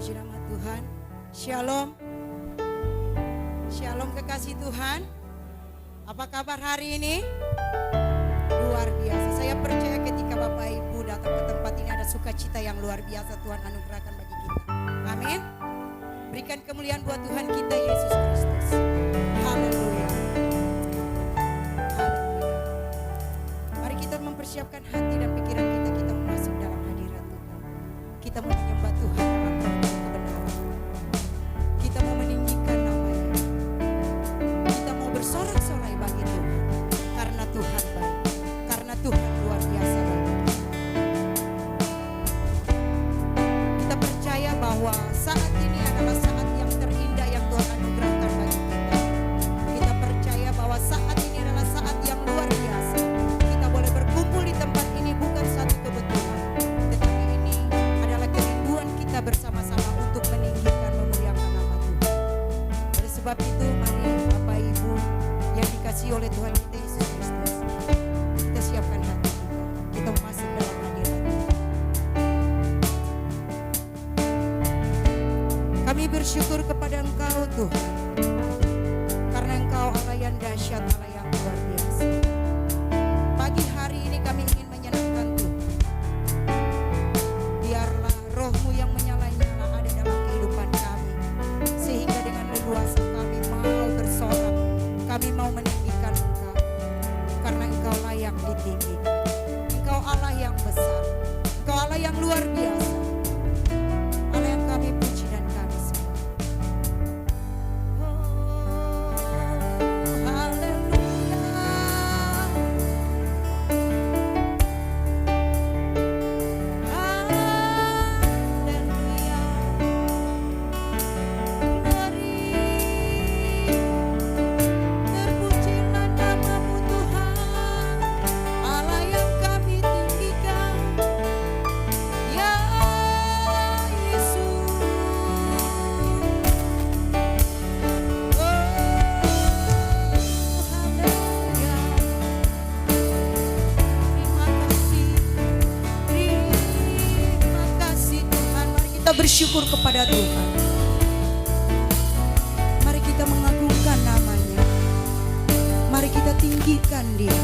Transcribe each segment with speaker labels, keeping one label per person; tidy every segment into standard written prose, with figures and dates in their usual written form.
Speaker 1: Puji nama Tuhan. Shalom. Shalom kekasih Tuhan. Apa kabar hari ini? Luar biasa. Saya percaya ketika Bapak Ibu datang ke tempat ini ada sukacita yang luar biasa Tuhan anugerahkan bagi kita. Amin. Berikan kemuliaan buat Tuhan kita Yesus Kristus. Haleluya. Haleluya. Mari kita mempersiapkan hati dan pikiran kita, kita masuk dalam hadirat Tuhan. Kita mau menyembah Tuhan dalam roh dan kebenaran. Kita mau meninggikan namanya. Kita mau bersorak-sorai bagi Tuhan. Karena Tuhan baik. Karena Tuhan luar biasa baik. Kita percaya bahwa saat ini adalah saat yang terindah yang Tuhan anugerahkan bagi kita. Kita percaya bahwa saat ini adalah saat yang luar biasa. Kita boleh berkumpul di tempat ini bukan satu kebetulan, tetapi ini adalah kerinduan kita bersama-sama untuk meninggikan memuliakan nama Tuhan. Oleh sebab itu mari Bapak Ibu yang dikasihi oleh Tuhan kita Yesus Kristus, kita siapkan hati kita. Kita masuk dalam hadirat Tuhan. Kami bersyukur kepada Engkau Tuhan, karena Engkau Allah yang dahsyat, Allah yang luar biasa. Pagi hari ini kami ingin menyenangkan Tuhan. Biarlah roh-Mu yang menyala-nyala ada dalam kehidupan kami, sehingga dengan leluasa kami mau bersorak, kami mau meninggikan Engkau, karena Engkau layak ditinggikan. Engkau Allah yang besar, Engkau Allah yang luar biasa, Allah yang kami puji dan kami sembah. Bersyukur kepada Tuhan. Mari kita mengagungkan namanya. Mari kita tinggikan Dia.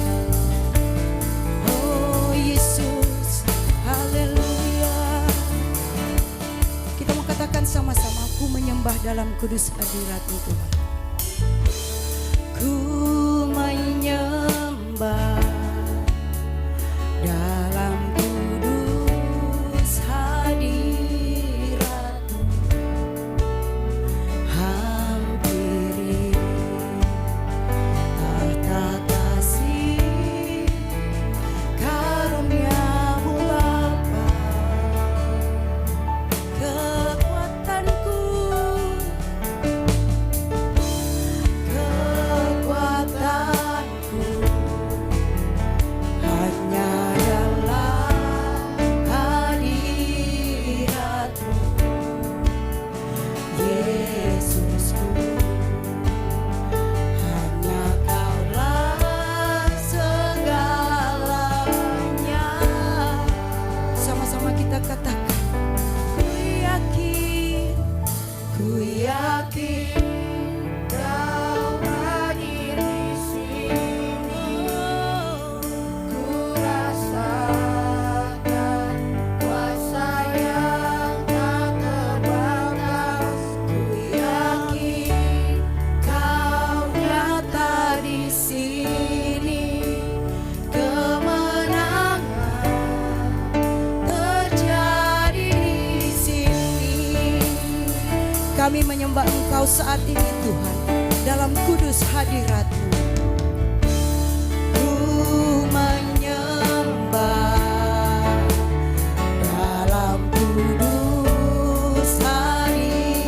Speaker 1: Oh Yesus, haleluya. Kita mau katakan sama-sama, aku menyembah dalam kudus hadirat-Mu Tuhan. Ku menyembah dalam kudus hadirat. Kami menyembah Engkau saat ini Tuhan, dalam kudus hadirat-Mu. Ku menyembah dalam kudus hadirat-Mu.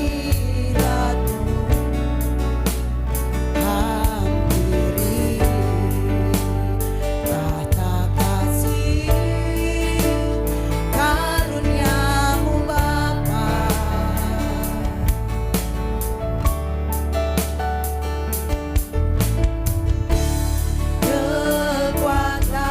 Speaker 1: Hampiri tahta kasih karunia-Mu Bapa. Kekuatan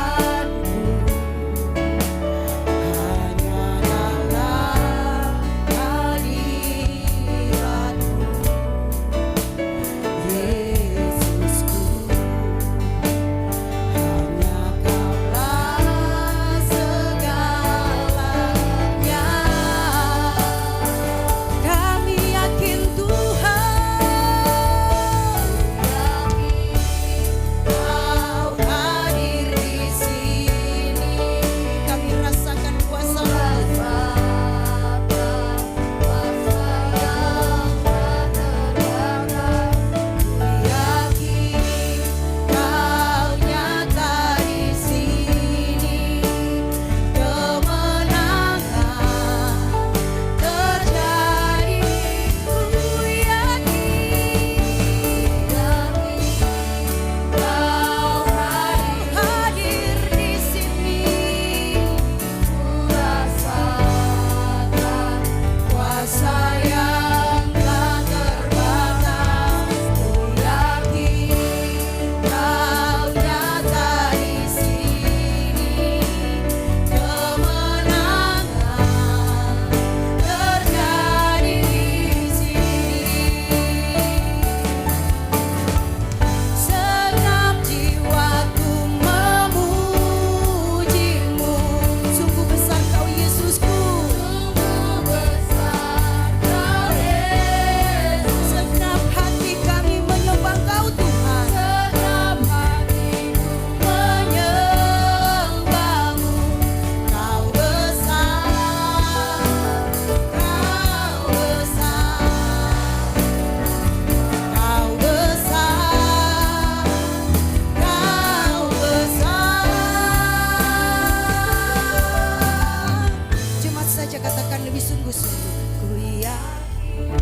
Speaker 1: lebih sungguh-sungguh. Ku yakin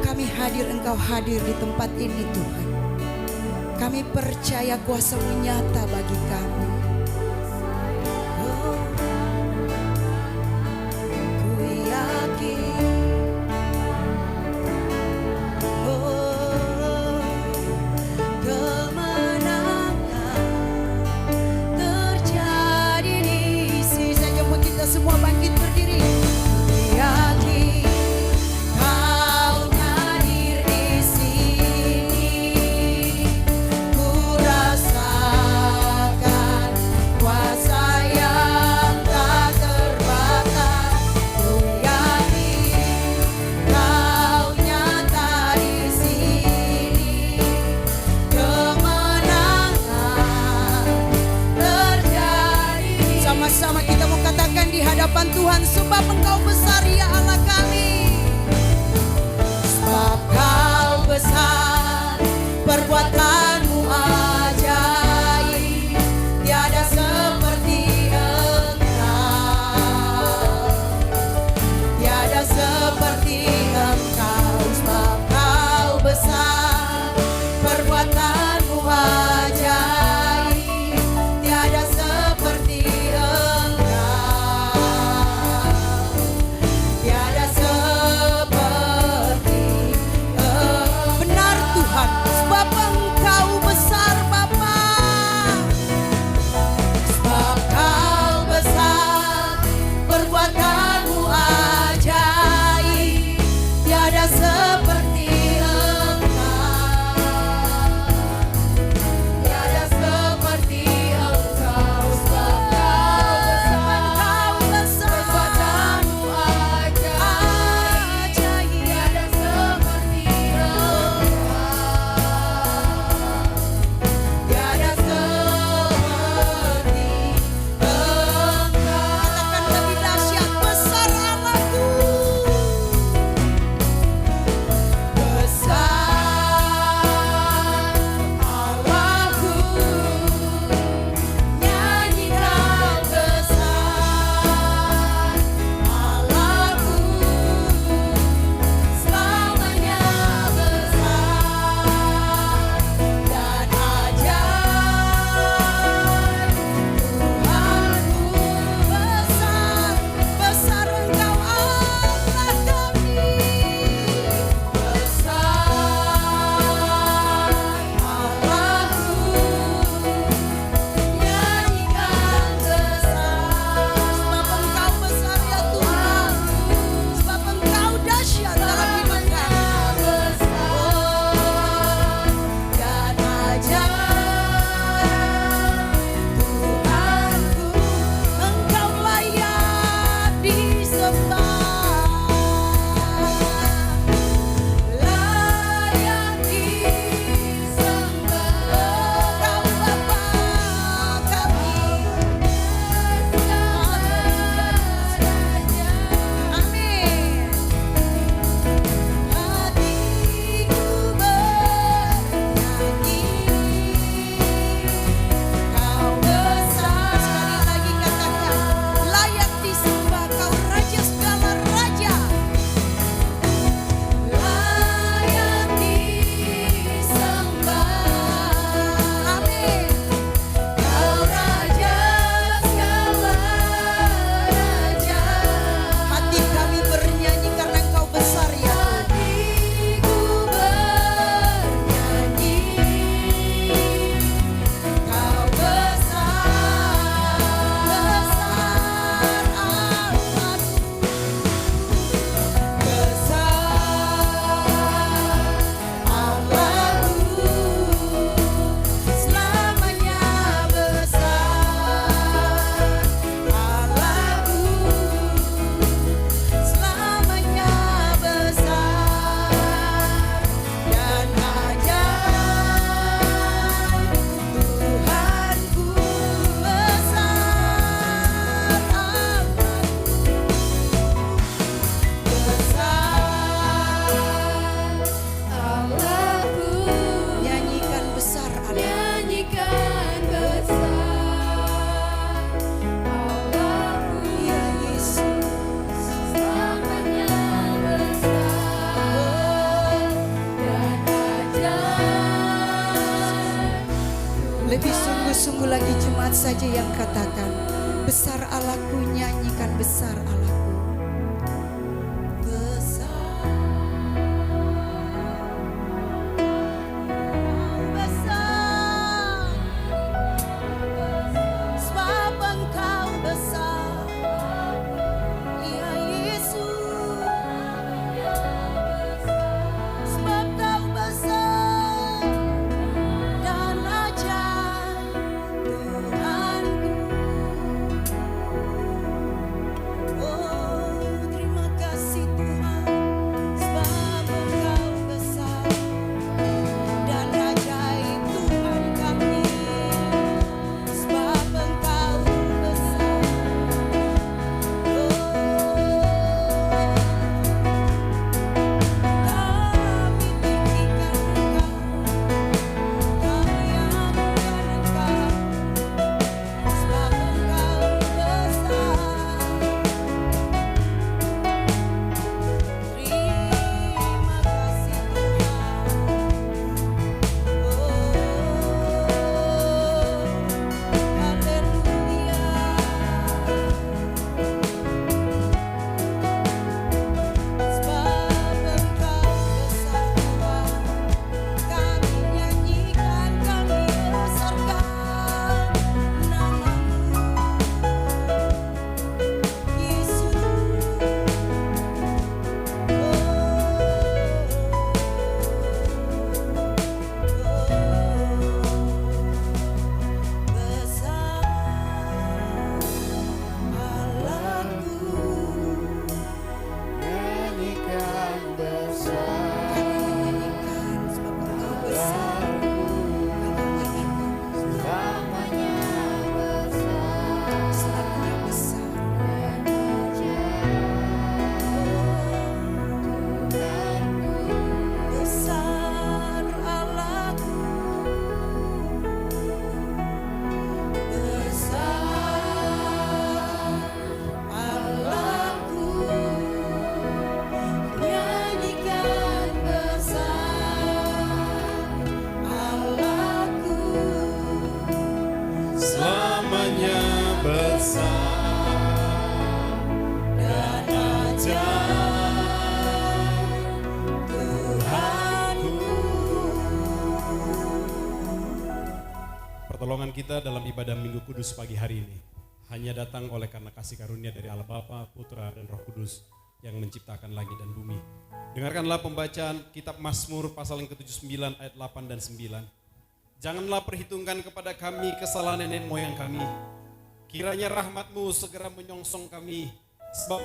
Speaker 1: kami hadir, Engkau hadir di tempat ini Tuhan. Kami percaya kuasa-Mu nyata bagi kami. Oh, ku yakin. Oh, kemenangan terjadi di sini. Saya mau kita semua bangkit berdiri. Ku yakin Kau hadir di sini. Ku rasakan kuasa yang tak terbatas. Ku yakin Kau nyata di sini. Kemenangan terjadi. Sama-sama kita mau katakan di hadapan Tuhan, sebab Engkau besar ya Allah kami. Sebab Kau besar, perbuatan-Mu ajaib, tiada seperti Engkau, tiada seperti Engkau. Sebab Kau besar, perbuatan-Mu ajaib, tiada seperti Engkau, tiada seperti Engkau. Benar Tuhan, sebab Engkau jemaat saja yang katakan, besar Allahku, nyanyikan besar Allahku. Besar, besar, sebab Engkau besar, ya Yesus, sebab Kau besar dan ajaib Tuhanku. Oh, terima kasih Tuhan, sebab Engkau besar dan ajaib Tuhan kami, sebab Engkau besar. Kami tinggikan Engkau, kami agungkan Engkau, sebab Engkau besar. Terima kasih Tuhan. Haleluya. Sebab Engkau besar Tuhan, kami nyanyikan, kami besarkan nama-Mu, Yesus. Besar Allahku,
Speaker 2: Nyanyikan besar,
Speaker 1: kami menyanyikan sebab Engkau besar.
Speaker 2: selamanya besar,
Speaker 1: Selamanya besar. Besar Allahku, besar Allahku, nyanyikan besar Allahku,
Speaker 2: selamanya besar
Speaker 1: dan ajaib Tuhanku.
Speaker 3: Pertolongan kita dalam ibadah Minggu Kudus pagi hari ini hanya datang oleh karena kasih karunia dari Allah Bapa, Putra, dan Roh Kudus yang menciptakan langit dan bumi. Dengarkanlah pembacaan kitab Mazmur pasal yang ke-79 ayat 8 dan 9. Janganlah perhitungkan kepada kami kesalahan nenek moyang kami. Kiranya rahmat-Mu segera menyongsong kami, sebab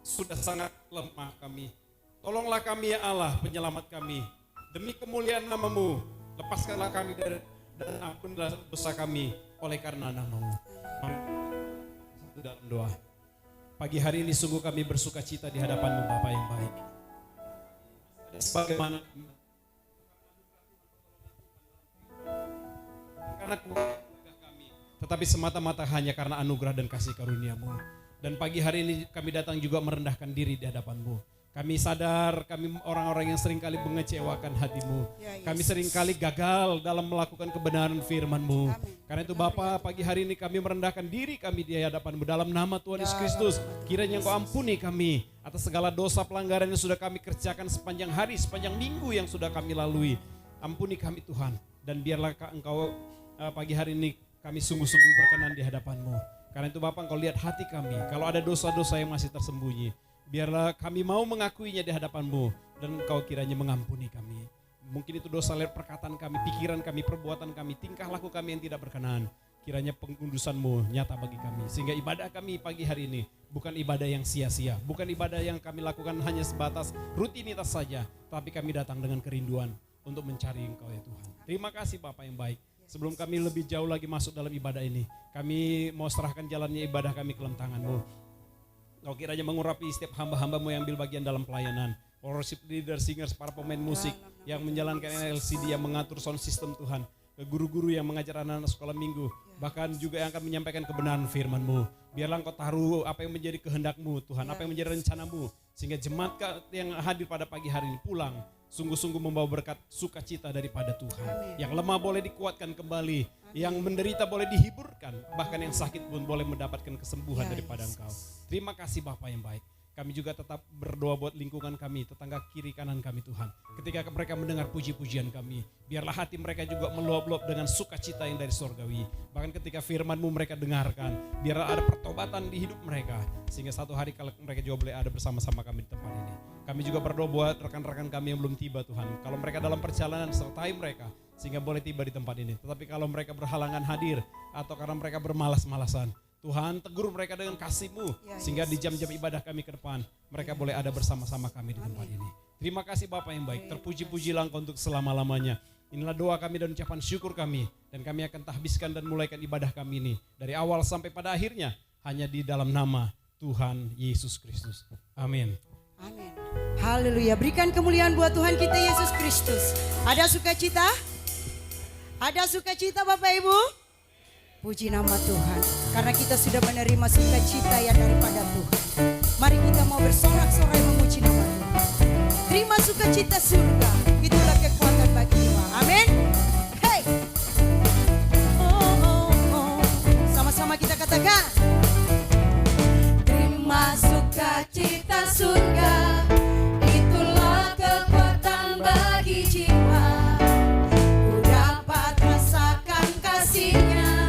Speaker 3: sudah sangat lemah kami. Tolonglah kami ya Allah, penyelamat kami. Demi kemuliaan nama-Mu, lepaskanlah kami dari dan ampunilah dosa kami oleh karena nama-Mu. Satu dalam doa. Pagi hari ini sungguh kami bersuka cita di hadapan-Mu Bapa yang baik. Sebagaimana karena keluarga kami, tetapi semata-mata hanya karena anugerah dan kasih karunia-Mu. Dan pagi hari ini kami datang juga merendahkan diri di hadapan-Mu. Kami sadar kami orang-orang yang seringkali mengecewakan hati-Mu.
Speaker 1: Ya, Yesus.
Speaker 3: Kami seringkali gagal dalam melakukan kebenaran firman-Mu. Karena itu Bapa, pagi hari ini kami merendahkan diri kami di hadapan-Mu dalam nama Tuhan Yesus Kristus. Kiranya Engkau ampuni kami atas segala dosa pelanggaran yang sudah kami kerjakan sepanjang hari, sepanjang minggu yang sudah kami lalui. Ampuni kami Tuhan, dan biarlah Engkau pagi hari ini kami sungguh-sungguh berkenan di hadapan-Mu. Karena itu Bapa, Engkau lihat hati kami, kalau ada dosa-dosa yang masih tersembunyi, biarlah kami mau mengakuinya di hadapan-Mu, dan Engkau kiranya mengampuni kami. Mungkin itu dosa lewat perkataan kami, pikiran kami, perbuatan kami, tingkah laku kami yang tidak berkenan. Kiranya pengudusan-Mu nyata bagi kami, sehingga ibadah kami pagi hari ini bukan ibadah yang sia-sia, bukan ibadah yang kami lakukan hanya sebatas rutinitas saja, tapi kami datang dengan kerinduan untuk mencari Engkau ya Tuhan. Terima kasih Bapa yang baik. Sebelum kami lebih jauh lagi masuk dalam ibadah ini, kami mau serahkan jalannya ibadah kami ke dalam tangan-Mu. Kau kiranya mengurapi setiap hamba-hamba-Mu yang ambil bagian dalam pelayanan. Worship leader, singers, para pemain musik yang menjalankan LCD, yang mengatur sound system Tuhan. Guru-guru yang mengajar anak-anak sekolah minggu. bahkan juga yang akan menyampaikan kebenaran firman-Mu. Biarlah Engkau taruh apa yang menjadi kehendak-Mu Tuhan, apa yang menjadi rencana-Mu, sehingga jemaat yang hadir pada pagi hari ini pulang sungguh-sungguh membawa berkat sukacita daripada Tuhan. Yang lemah boleh dikuatkan kembali, yang menderita boleh dihiburkan, bahkan yang sakit pun boleh mendapatkan kesembuhan daripada Engkau. Terima kasih Bapa yang baik. Kami juga tetap berdoa buat lingkungan kami, tetangga kiri kanan kami Tuhan. Ketika mereka mendengar puji-pujian kami, biarlah hati mereka juga meluap-luap dengan sukacita yang dari sorgawi. Bahkan ketika firman-Mu mereka dengarkan, biarlah ada pertobatan di hidup mereka. Sehingga satu hari kalau mereka juga boleh ada bersama-sama kami di tempat ini. Kami juga berdoa buat rekan-rekan kami yang belum tiba Tuhan. Kalau mereka dalam perjalanan, sertai mereka sehingga boleh tiba di tempat ini. Tetapi kalau mereka berhalangan hadir atau karena mereka bermalas-malasan, Tuhan tegur mereka dengan kasih-Mu, sehingga di jam-jam ibadah kami ke depan, mereka boleh ada bersama-sama kami di tempat ini. Terima kasih Bapa yang baik, terpuji-pujilah Engkau untuk selama-lamanya. Inilah doa kami dan ucapan syukur kami, dan kami akan tahbiskan dan mulaikan ibadah kami ini, dari awal sampai pada akhirnya, hanya di dalam nama Tuhan Yesus Kristus. Amin.
Speaker 1: Amin. Haleluya. Berikan kemuliaan buat Tuhan kita Yesus Kristus. Ada sukacita? Ada sukacita Bapak Ibu? Puji nama Tuhan, karena kita sudah menerima sukacita yang daripada Tuhan. Mari kita mau bersorak-sorai memuji nama Tuhan. Terima sukacita surga, itulah kekuatan bagi jiwa. Amin. Hey. Oh. Sama-sama kita katakan. Terima sukacita surga, itulah kekuatan bagi jiwa. Ku dapat rasakan kasih-Nya.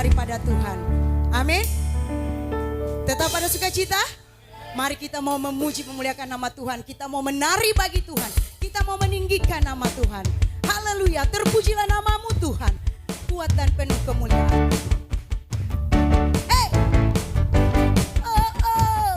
Speaker 1: daripada Tuhan. Amin. Tetap ada sukacita. Mari kita mau memuji memuliakan nama Tuhan. Kita mau menari bagi Tuhan. Kita mau meninggikan nama Tuhan. Haleluya. Terpujilah namamu Tuhan. Kuat dan penuh kemuliaan. Hey. Oh, oh.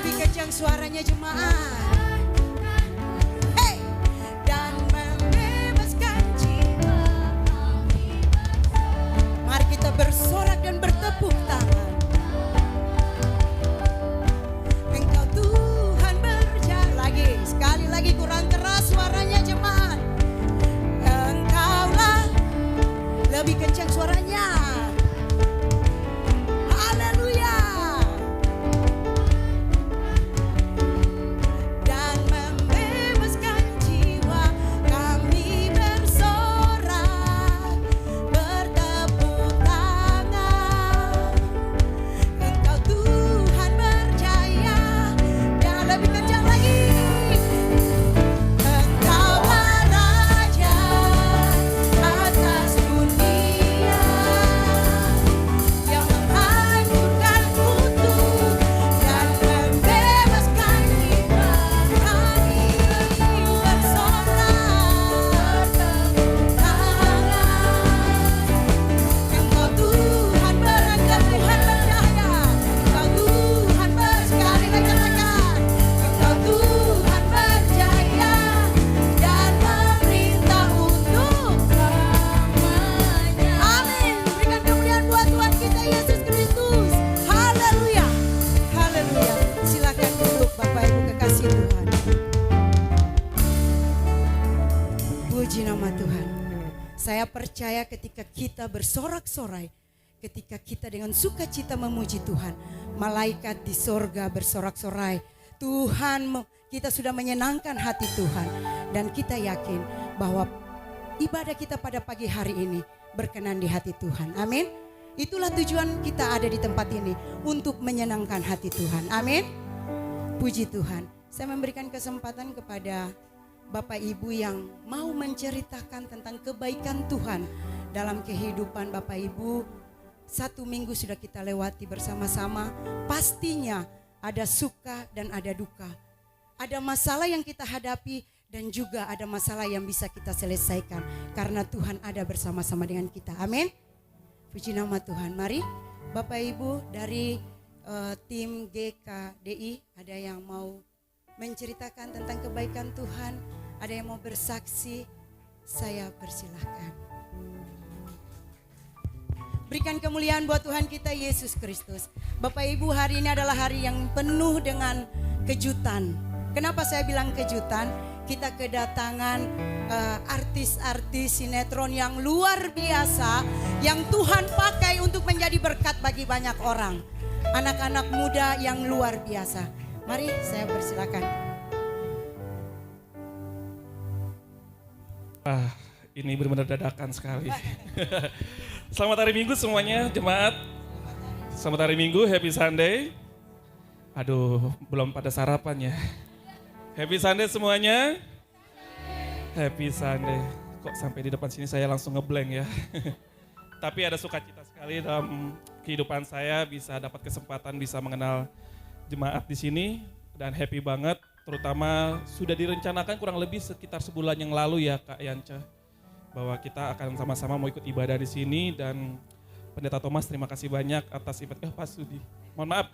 Speaker 1: Lebih kencang suaranya jemaat. Hey! Dan membebaskan jiwa kami bersama. Mari kita bersorak dan bertepuk tangan. Engkau Tuhan berjalan. Lagi, sekali lagi kurang keras suaranya jemaat. Engkaulah. Lebih kencang suaranya. Haleluya. Dan membebaskan jiwa kami bersorak, bertepuk tangan. Engkau Tuhan berjaya. Dan lebih kencang lagi. Engkaulah Raja atas dunia yang menghancurkan kutuk dan membebaskan jiwa kami bersorak, bertepuk tangan. Engkau Tuhan berangkat, Tuhan berjaya. Engkau Tuhan sekali lagi katakan. Engkau Tuhan berjaya dan memerintah untuk selamanya. Amin. Berikan kemuliaan buat Tuhan kita Yesus Kristus. Haleluya. Haleluya. Silakan duduk Bapak Ibu kekasih Tuhan. Puji nama Tuhan. Saya percaya ketika kita bersorak-sorai, ketika kita dengan sukacita memuji Tuhan, malaikat di sorga bersorak-sorai. Tuhan, kita sudah menyenangkan hati Tuhan. Dan kita yakin bahwa ibadah kita pada pagi hari ini berkenan di hati Tuhan. Amin. Itulah tujuan kita ada di tempat ini, untuk menyenangkan hati Tuhan. Amin. Puji Tuhan. Saya memberikan kesempatan kepada Bapak Ibu yang mau menceritakan tentang kebaikan Tuhan dalam kehidupan Bapak Ibu. 1 minggu sudah kita lewati bersama-sama. Pastinya ada suka dan ada duka. Ada masalah yang kita hadapi dan juga ada masalah yang bisa kita selesaikan. Karena Tuhan ada bersama-sama dengan kita. Amin. Puji nama Tuhan. Mari Bapak Ibu dari tim GKDI, ada yang mau menceritakan tentang kebaikan Tuhan, ada yang mau bersaksi, saya persilahkan. Berikan kemuliaan buat Tuhan kita Yesus Kristus. Bapak Ibu, hari ini adalah hari yang penuh dengan kejutan. Kenapa saya bilang kejutan? Kita kedatangan artis-artis sinetron yang luar biasa, yang Tuhan pakai untuk menjadi berkat bagi banyak orang. Anak-anak muda yang luar biasa. Mari saya persilakan.
Speaker 4: Ini benar-benar dadakan sekali. Selamat hari Minggu semuanya, jemaat. Selamat hari Minggu, Happy Sunday. Aduh, belum pada sarapan ya. Happy Sunday semuanya. Happy Sunday. Kok sampai di depan sini saya langsung ngeblank ya. Tapi ada sukacita sekali dalam kehidupan saya bisa dapat kesempatan bisa mengenal jemaat di sini dan happy banget. Terutama sudah direncanakan kurang lebih sekitar sebulan yang lalu ya Kak Yanca, bahwa kita akan sama-sama mau ikut ibadah di sini. Dan Pendeta Thomas terima kasih banyak atas Pak Sudi. Mohon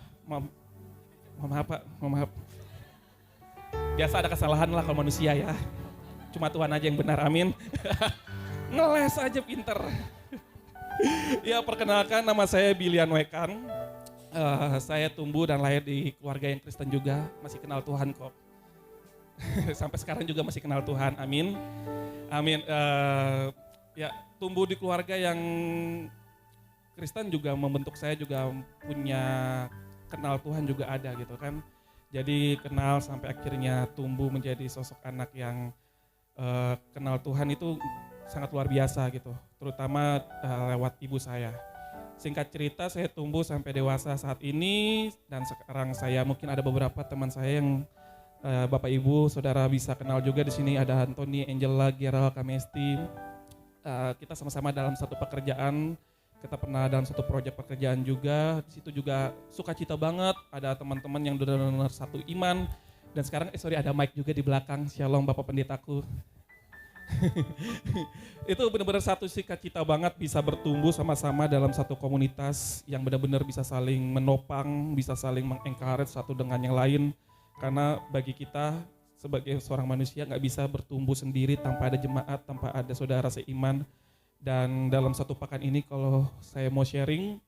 Speaker 4: maaf Pak. Biasa ada kesalahan lah kalau manusia ya. Cuma Tuhan aja yang benar, amin. Ngeles aja pinter. Ya, perkenalkan nama saya Bilian Wekan. Saya tumbuh dan lahir di keluarga yang Kristen juga, masih kenal Tuhan kok. Sampai sekarang juga masih kenal Tuhan, amin. Amin. Ya, tumbuh di keluarga yang Kristen juga membentuk saya juga punya kenal Tuhan juga ada gitu kan. Jadi kenal sampai akhirnya tumbuh menjadi sosok anak yang kenal Tuhan itu sangat luar biasa gitu. Terutama lewat ibu saya. Singkat cerita saya tumbuh sampai dewasa saat ini dan sekarang saya mungkin ada beberapa teman saya yang Bapak Ibu Saudara bisa kenal juga di sini, ada Anthony, Angela, Gerald, Kamesti. Kita sama-sama dalam satu pekerjaan, kita pernah dalam satu proyek pekerjaan juga. Di situ juga sukacita banget, ada teman-teman yang benar-benar satu iman. Dan sekarang ada Mike juga di belakang. Shalom Bapak Pendetaku. Itu benar-benar satu cita banget bisa bertumbuh sama-sama dalam satu komunitas yang benar-benar bisa saling menopang, bisa saling mengencourage satu dengan yang lain. Karena bagi kita sebagai seorang manusia nggak bisa bertumbuh sendiri tanpa ada jemaat, tanpa ada saudara seiman. Dan dalam satu pekan ini kalau saya mau sharing,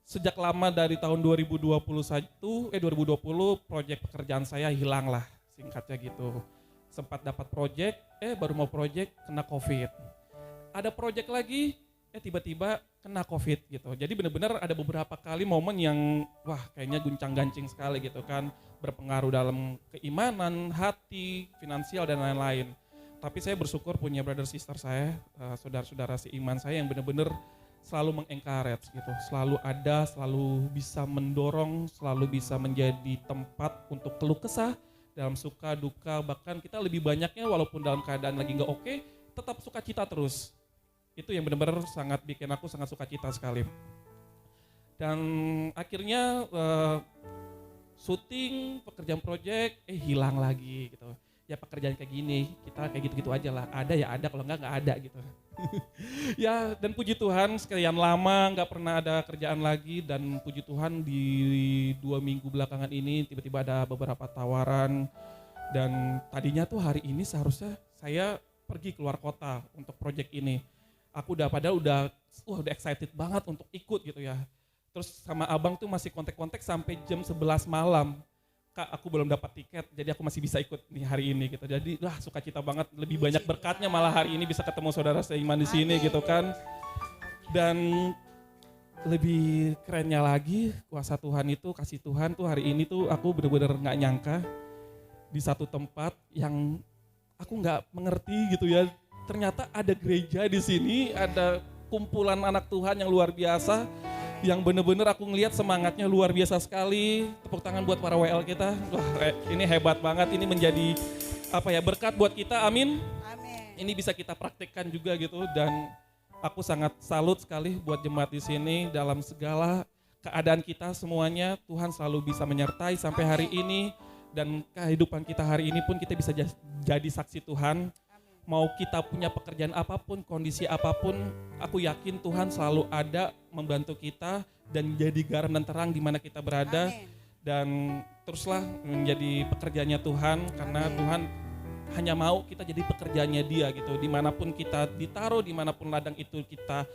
Speaker 4: sejak lama dari tahun 2020 proyek pekerjaan saya hilang lah, singkatnya gitu. Sempat dapat proyek, baru mau proyek kena COVID. Ada proyek lagi, tiba-tiba kena COVID gitu. Jadi benar-benar ada beberapa kali momen yang wah kayaknya guncang-gancing sekali gitu kan. Berpengaruh dalam keimanan, hati, finansial dan lain-lain. Tapi saya bersyukur punya brother sister saya, saudara-saudara seiman saya yang benar-benar selalu mengencourage gitu. Selalu ada, selalu bisa mendorong, selalu bisa menjadi tempat untuk keluh kesah dalam suka, duka, bahkan kita lebih banyaknya walaupun dalam keadaan lagi nggak oke, tetap sukacita terus. Itu yang benar-benar sangat bikin aku sangat sukacita sekali. Dan akhirnya syuting, pekerjaan proyek, hilang lagi gitu. Ya pekerjaan kayak gini, kita kayak gitu-gitu aja lah. Ada ya ada, kalau nggak ada gitu. Ya dan puji Tuhan sekian lama nggak pernah ada kerjaan lagi dan puji Tuhan di 2 minggu belakangan ini tiba-tiba ada beberapa tawaran dan tadinya tuh hari ini seharusnya saya pergi keluar kota untuk proyek ini. Aku padahal udah excited banget untuk ikut gitu ya. Terus sama abang tuh masih kontak-kontak sampai jam 11 malam. Kak, aku belum dapat tiket, jadi aku masih bisa ikut nih hari ini gitu. Jadi sukacita banget, lebih banyak berkatnya malah hari ini bisa ketemu saudara seiman di sini gitu kan. Dan lebih kerennya lagi, kuasa Tuhan itu, kasih Tuhan tuh hari ini tuh aku benar-benar nggak nyangka di satu tempat yang aku nggak mengerti gitu ya. Ternyata ada gereja di sini, ada kumpulan anak Tuhan yang luar biasa. Yang benar-benar aku ngelihat semangatnya luar biasa sekali. Tepuk tangan buat para WL kita. Wah, ini hebat banget. Ini menjadi berkat buat kita. Amin.
Speaker 1: Amin.
Speaker 4: Ini bisa kita praktikkan juga gitu dan aku sangat salut sekali buat jemaat di sini dalam segala keadaan kita semuanya Tuhan selalu bisa menyertai sampai hari ini dan kehidupan kita hari ini pun kita bisa jadi saksi Tuhan. Mau kita punya pekerjaan apapun, kondisi apapun, aku yakin Tuhan selalu ada membantu kita dan jadi garam dan terang di mana kita berada.
Speaker 1: Amin.
Speaker 4: Dan teruslah menjadi pekerjaannya Tuhan karena Tuhan hanya mau kita jadi pekerjaannya Dia gitu. Dimanapun kita ditaruh, dimanapun ladang itu kita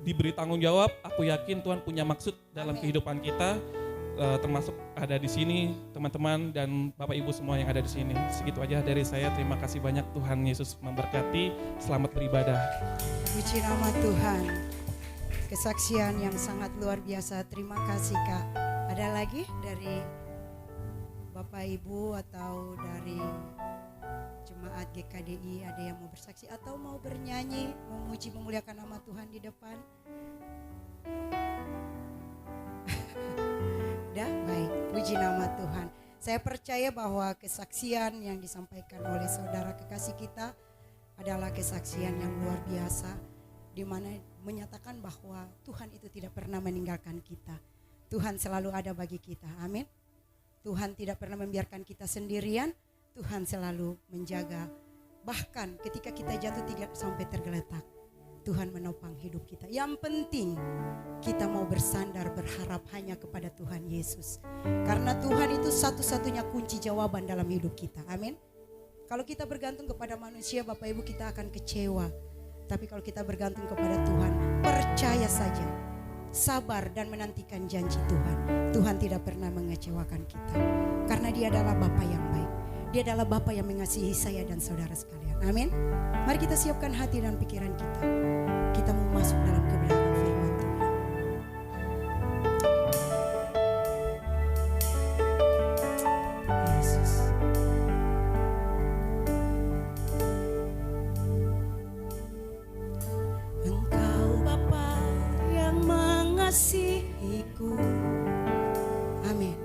Speaker 4: diberi tanggung jawab, aku yakin Tuhan punya maksud dalam kehidupan kita. Termasuk ada di sini teman-teman dan Bapak Ibu semua yang ada di sini. Segitu aja dari saya. Terima kasih banyak, Tuhan Yesus memberkati. Selamat beribadah.
Speaker 1: Puji nama Tuhan. Kesaksian yang sangat luar biasa. Terima kasih Kak. Ada lagi dari Bapak Ibu atau dari jemaat GKDI ada yang mau bersaksi atau mau bernyanyi, memuji memuliakan nama Tuhan di depan? Baik, puji nama Tuhan. Saya percaya bahwa kesaksian yang disampaikan oleh saudara kekasih kita adalah kesaksian yang luar biasa, di mana menyatakan bahwa Tuhan itu tidak pernah meninggalkan kita. Tuhan selalu ada bagi kita, amin. Tuhan tidak pernah membiarkan kita sendirian, Tuhan selalu menjaga. Bahkan ketika kita jatuh tidak sampai tergeletak, Tuhan menopang hidup kita. Yang penting kita mau bersandar berharap hanya kepada Tuhan Yesus. Karena Tuhan itu satu-satunya kunci jawaban dalam hidup kita. Amin. Kalau kita bergantung kepada manusia, Bapak Ibu, kita akan kecewa. Tapi kalau kita bergantung kepada Tuhan, percaya saja. Sabar dan menantikan janji Tuhan. Tuhan tidak pernah mengecewakan kita. Karena Dia adalah Bapa yang baik. Dia adalah Bapa yang mengasihi saya dan saudara sekalian. Amin. Mari kita siapkan hati dan pikiran kita. Kita mau masuk dalam kebenaran firman Tuhan. Yesus. Engkau Bapa yang mengasihiku. Amin.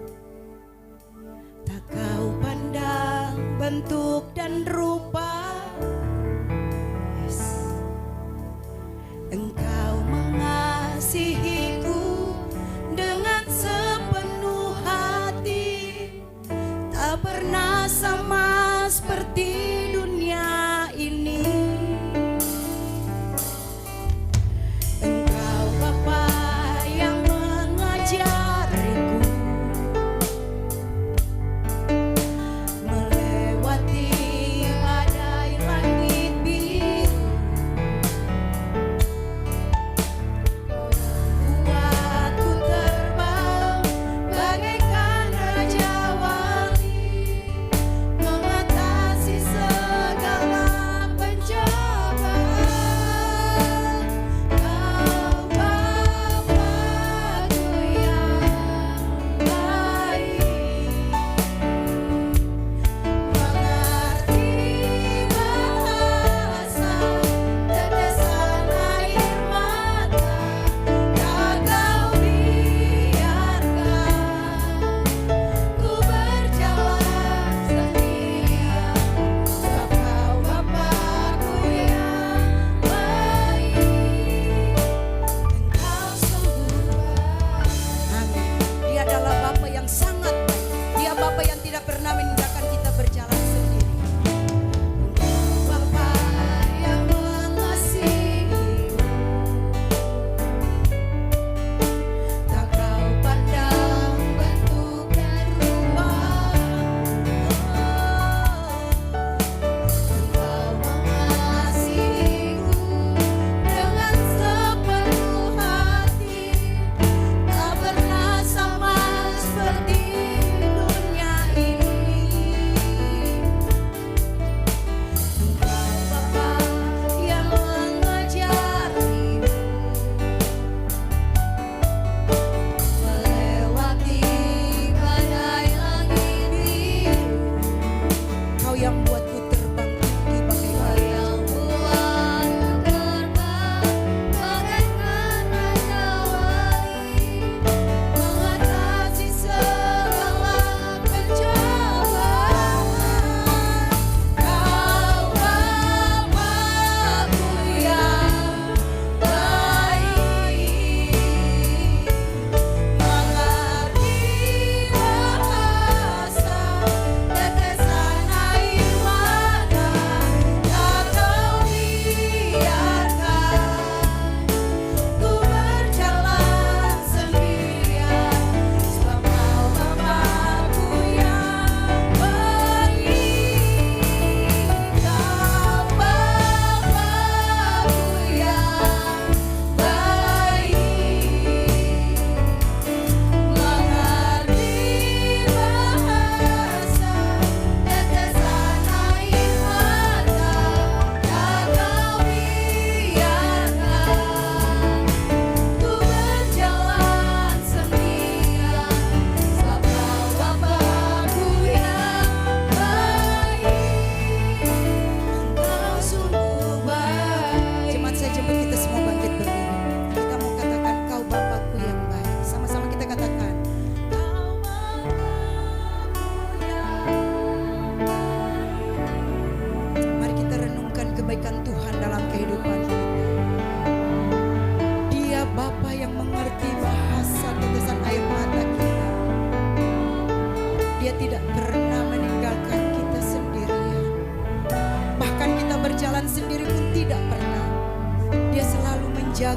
Speaker 1: Tak kau pandang bentuk dan rupa. Engkau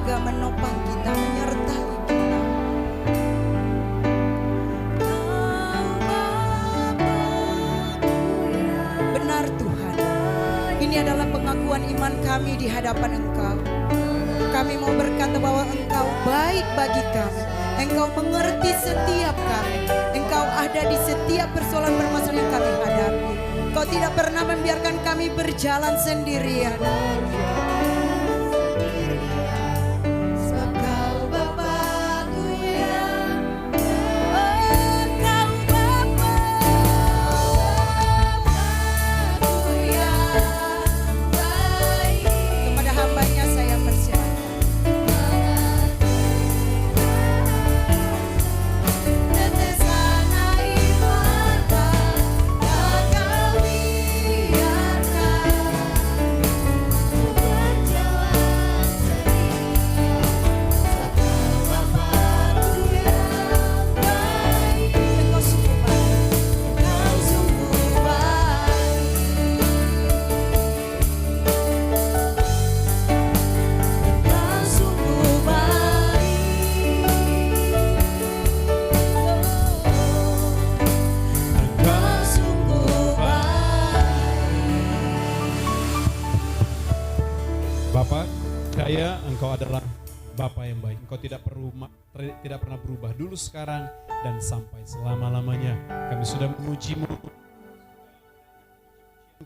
Speaker 1: menjaga, menopang kita, menyertai kita. Benar Tuhan, ini adalah pengakuan iman kami di hadapan Engkau. Kami mau berkata bahwa Engkau baik bagi kami. Engkau mengerti setiap kami. Engkau ada di setiap persoalan permasalahan yang kami hadapi. Kau tidak pernah membiarkan kami berjalan sendirian. Sebab Kau Bapa-Ku yang Engkau Bapa-Ku yang baik. Kepada hamba-Nya saya persilakan. Tetesan air mata tak Kau biarkan berjalan sendiri. Sebab Bapa-Ku yang baik. Engkau sungguh baik. Engkau sungguh baik. Engkau sungguh baik. Engkau sungguh baik.
Speaker 3: Bapa, percaya Engkau adalah Bapa yang baik. Engkau tidak pernah berubah dulu, sekarang, dan sampai selama-lamanya. Kami sudah memuji-Mu.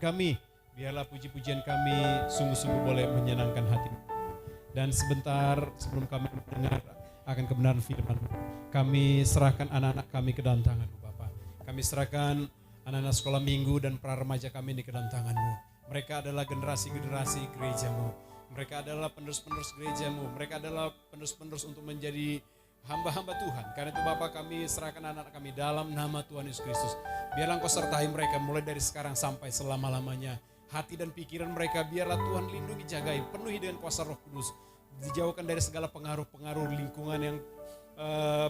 Speaker 3: Kami, biarlah puji-pujian kami sungguh-sungguh boleh menyenangkan hati. Dan sebentar sebelum kami mendengar akan kebenaran firman, kami serahkan anak-anak kami ke dalam tangan-Mu, Bapa. Kami serahkan anak-anak sekolah minggu dan pra remaja kami di ke dalam tangan-Mu. Mereka adalah generasi-generasi gereja-Mu. Mereka adalah penerus-penerus gereja-Mu. Mereka adalah penerus-penerus untuk menjadi hamba-hamba Tuhan. Karena itu Bapa, kami serahkan anak-anak kami dalam nama Tuhan Yesus Kristus. Biarlah Engkau sertai mereka mulai dari sekarang sampai selama-lamanya. Hati dan pikiran mereka biarlah Tuhan lindungi, jagai, penuhi dengan kuasa Roh Kudus. Dijauhkan dari segala pengaruh-pengaruh lingkungan yang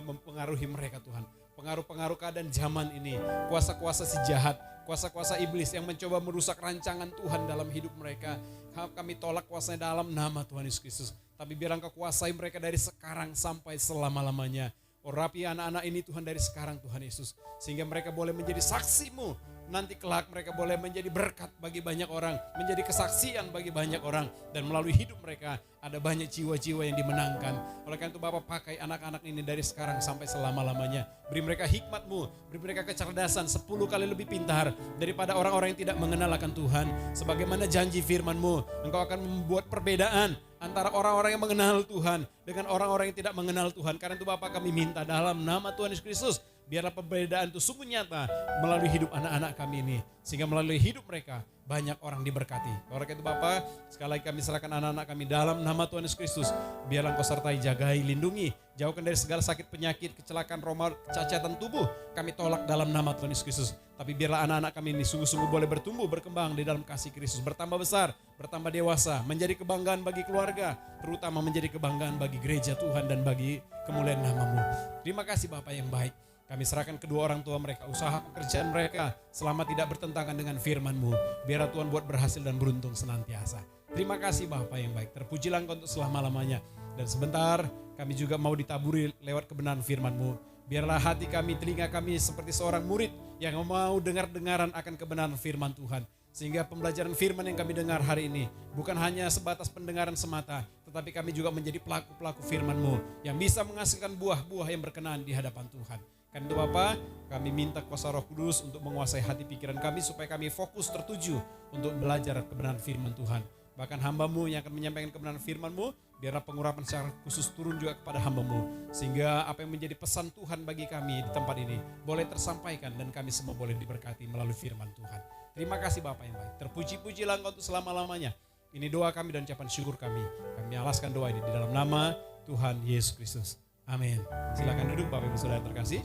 Speaker 3: mempengaruhi mereka Tuhan. Pengaruh-pengaruh keadaan zaman ini, kuasa-kuasa si jahat, kuasa-kuasa iblis yang mencoba merusak rancangan Tuhan dalam hidup mereka. Kami tolak kuasanya dalam nama Tuhan Yesus Kristus. Tapi biarlah Engkau kuasai mereka dari sekarang sampai selama-lamanya. Rapi anak-anak ini Tuhan dari sekarang Tuhan Yesus. Sehingga mereka boleh menjadi saksi-Mu. Nanti kelak mereka boleh menjadi berkat bagi banyak orang. Menjadi kesaksian bagi banyak orang. Dan melalui hidup mereka ada banyak jiwa-jiwa yang dimenangkan. Oleh karena itu Bapa, pakai anak-anak ini dari sekarang sampai selama-lamanya. Beri mereka hikmat-Mu. Beri mereka kecerdasan 10 kali lebih pintar daripada orang-orang yang tidak mengenal akan Tuhan. Sebagaimana janji firman-Mu, Engkau akan membuat perbedaan antara orang-orang yang mengenal Tuhan dengan orang-orang yang tidak mengenal Tuhan. Karena itu Bapa, kami minta dalam nama Tuhan Yesus Kristus, biarlah perbedaan itu sungguh nyata melalui hidup anak-anak kami ini. Sehingga melalui hidup mereka banyak orang diberkati. Oleh karena itu Bapa, sekali lagi kami serahkan anak-anak kami dalam nama Tuhan Yesus Kristus. Biarlah Engkau sertai, jagai, lindungi. Jauhkan dari segala sakit, penyakit, kecelakaan, roma, kecacatan tubuh. Kami tolak dalam nama Tuhan Yesus Kristus. Tapi biarlah anak-anak kami ini sungguh-sungguh boleh bertumbuh, berkembang di dalam kasih Kristus. Bertambah besar, bertambah dewasa, menjadi kebanggaan bagi keluarga. Terutama menjadi kebanggaan bagi gereja Tuhan dan bagi kemuliaan nama-Mu. Terima kasih Bapa yang baik. Kami serahkan kedua orang tua mereka, usaha pekerjaan mereka selama tidak bertentangan dengan firman-Mu. Biarlah Tuhan buat berhasil dan beruntung senantiasa. Terima kasih Bapa yang baik. Terpujilah Engkau untuk selama-lamanya. Dan sebentar kami juga mau ditaburi lewat kebenaran firman-Mu. Biarlah hati kami, telinga kami seperti seorang murid yang mau dengar-dengaran akan kebenaran firman Tuhan. Sehingga pembelajaran firman yang kami dengar hari ini bukan hanya sebatas pendengaran semata, tetapi kami juga menjadi pelaku-pelaku firman-Mu yang bisa menghasilkan buah-buah yang berkenan di hadapan Tuhan. Karena itu Bapa, kami minta kuasa Roh Kudus untuk menguasai hati pikiran kami supaya kami fokus tertuju untuk belajar kebenaran firman Tuhan. Bahkan hamba-Mu yang akan menyampaikan kebenaran firman-Mu, biarlah pengurapan secara khusus turun juga kepada hamba-Mu. Sehingga apa yang menjadi pesan Tuhan bagi kami di tempat ini boleh tersampaikan dan kami semua boleh diberkati melalui firman Tuhan. Terima kasih Bapa yang baik. Terpuji-pujilah Engkau untuk selama-lamanya. Ini doa kami dan ucapan syukur kami. Kami alaskan doa ini di dalam nama Tuhan Yesus Kristus. Amin. Silakan duduk Bapak Ibu Saudara terkasih.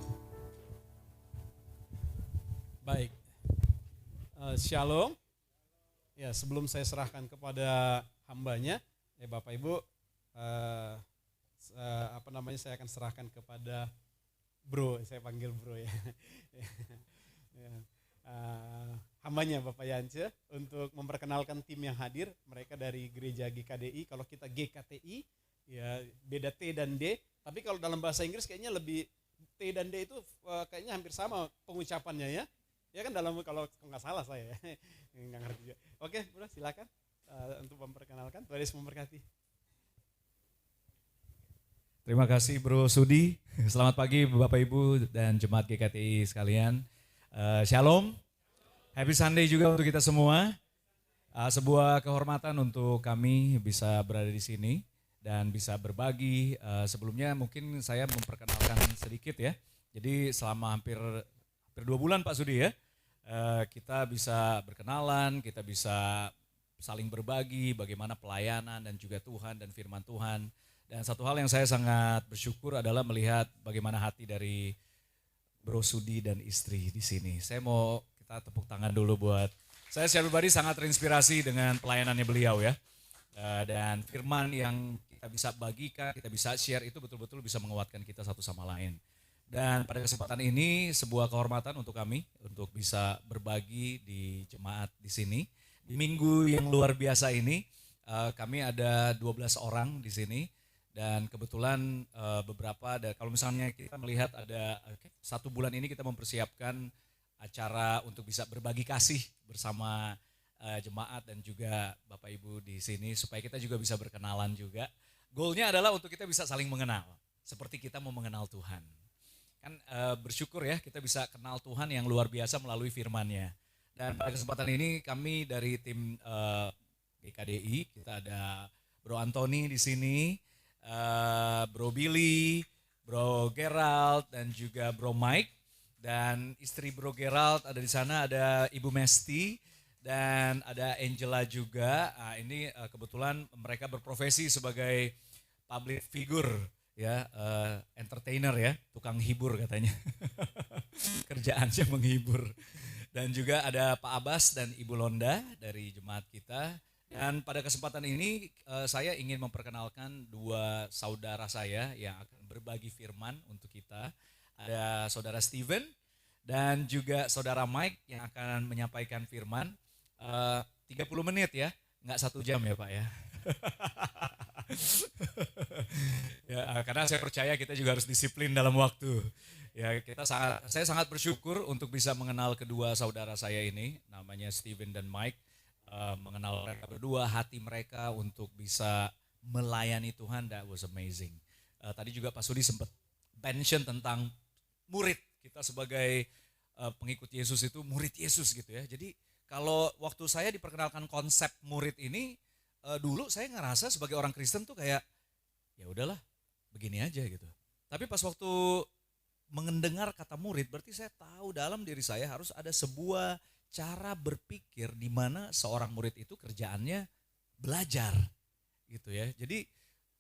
Speaker 3: Baik. Shalom. Ya, sebelum saya serahkan kepada hambanya, ya Bapak Ibu, saya akan serahkan kepada Bro, saya panggil Bro ya. Hambanya Bapak Yance untuk memperkenalkan tim yang hadir. Mereka dari gereja GKDI, kalau kita GKTI, Ya, beda T dan D, tapi kalau dalam bahasa Inggris kayaknya lebih T dan D itu kayaknya hampir sama pengucapannya ya. Ya kan dalam kalau nggak salah saya nggak ngerti juga. Oke, Bro, silakan untuk memperkenalkan. Tuhan Yesus memberkati.
Speaker 5: Terima kasih Bro Sudi. Selamat pagi Bapak Ibu dan Jemaat GKTI sekalian. Shalom. Happy Sunday juga untuk kita semua. Sebuah kehormatan untuk kami bisa berada di sini dan bisa berbagi. Sebelumnya mungkin saya memperkenalkan sedikit ya. Jadi selama hampir 2 bulan Pak Sudi ya, kita bisa berkenalan, kita bisa saling berbagi bagaimana pelayanan dan juga Tuhan dan firman Tuhan. Dan satu hal yang saya sangat bersyukur adalah melihat bagaimana hati dari Bro Sudi dan istri di sini. Saya mau kita tepuk tangan dulu buat, saya secara pribadi sangat terinspirasi dengan pelayanannya beliau ya. Dan firman yang kita bisa bagikan, kita bisa share itu betul-betul bisa menguatkan kita satu sama lain. Dan pada kesempatan ini sebuah kehormatan untuk kami untuk bisa berbagi di jemaat di sini. Di minggu yang luar biasa ini kami ada 12 orang di sini. Dan kebetulan beberapa, kalau misalnya kita melihat ada 1 bulan ini kita mempersiapkan acara untuk bisa berbagi kasih bersama jemaat dan juga Bapak Ibu di sini supaya kita juga bisa berkenalan juga. Goalnya adalah untuk kita bisa saling mengenal, seperti kita mau mengenal Tuhan. Kan bersyukur ya kita bisa kenal Tuhan yang luar biasa melalui firman-Nya. Dan pada kesempatan ini kami dari tim GKDI, kita ada Bro Antoni di sini, Bro Billy, Bro Gerald, dan juga Bro Mike. Dan istri Bro Gerald ada di sana, ada Ibu Mesti, dan ada Angela juga. Nah, ini kebetulan mereka berprofesi sebagai public figure, ya, entertainer ya, tukang hibur katanya. Kerjaannya menghibur. Dan juga ada Pak Abbas dan Ibu Londa dari jemaat kita. Dan pada kesempatan ini saya ingin memperkenalkan 2 saudara saya yang akan berbagi firman untuk kita. Ada saudara Steven dan juga saudara Mike yang akan menyampaikan firman 30 menit ya, nggak 1 jam ya Pak ya. Ya, karena saya percaya kita juga harus disiplin dalam waktu. Ya, saya sangat bersyukur untuk bisa mengenal kedua saudara saya ini, namanya Steven dan Mike. Mengenal mereka berdua, hati mereka untuk bisa melayani Tuhan, that was amazing. Tadi juga Pak Sudi sempat mention tentang murid, kita sebagai pengikut Yesus itu murid Yesus gitu ya. Jadi kalau waktu saya diperkenalkan konsep murid ini, dulu saya ngerasa sebagai orang Kristen tuh kayak ya udahlah begini aja gitu. Tapi pas waktu mendengar kata murid, berarti saya tahu dalam diri saya harus ada sebuah cara berpikir di mana seorang murid itu kerjaannya belajar gitu ya. Jadi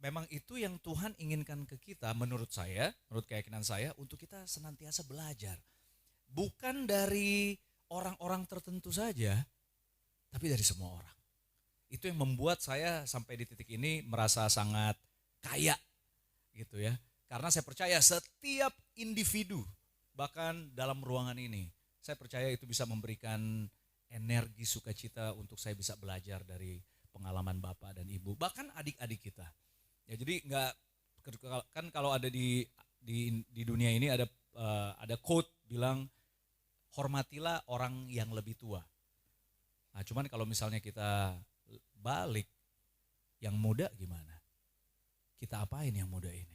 Speaker 5: memang itu yang Tuhan inginkan ke kita menurut saya, menurut keyakinan saya, untuk kita senantiasa belajar. Bukan dari orang-orang tertentu saja, tapi dari semua orang. Itu yang membuat saya sampai di titik ini merasa sangat kaya gitu ya. Karena saya percaya setiap individu, bahkan dalam ruangan ini, saya percaya itu bisa memberikan energi sukacita untuk saya bisa belajar dari pengalaman Bapak dan Ibu, bahkan adik-adik kita. Ya jadi kan kalau ada di dunia ini ada quote bilang hormatilah orang yang lebih tua. Nah, cuman kalau misalnya kita balik, yang muda gimana? Kita apain yang muda ini?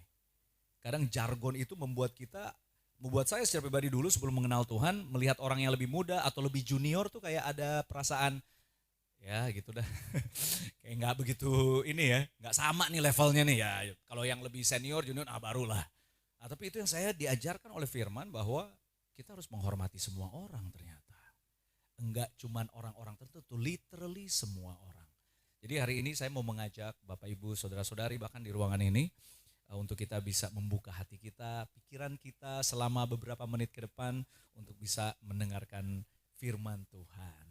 Speaker 5: Kadang jargon itu membuat saya secara pribadi dulu sebelum mengenal Tuhan, melihat orang yang lebih muda atau lebih junior tuh kayak ada perasaan, ya gitu dah, kayak nggak begitu ini ya, nggak sama nih levelnya nih ya. Kalau yang lebih senior, junior, barulah. Nah, tapi itu yang saya diajarkan oleh firman bahwa kita harus menghormati semua orang ternyata. Enggak cuman orang-orang tertentu, literally semua orang. Jadi hari ini saya mau mengajak Bapak Ibu, saudara-saudari bahkan di ruangan ini, untuk kita bisa membuka hati kita, pikiran kita selama beberapa menit ke depan untuk bisa mendengarkan firman Tuhan.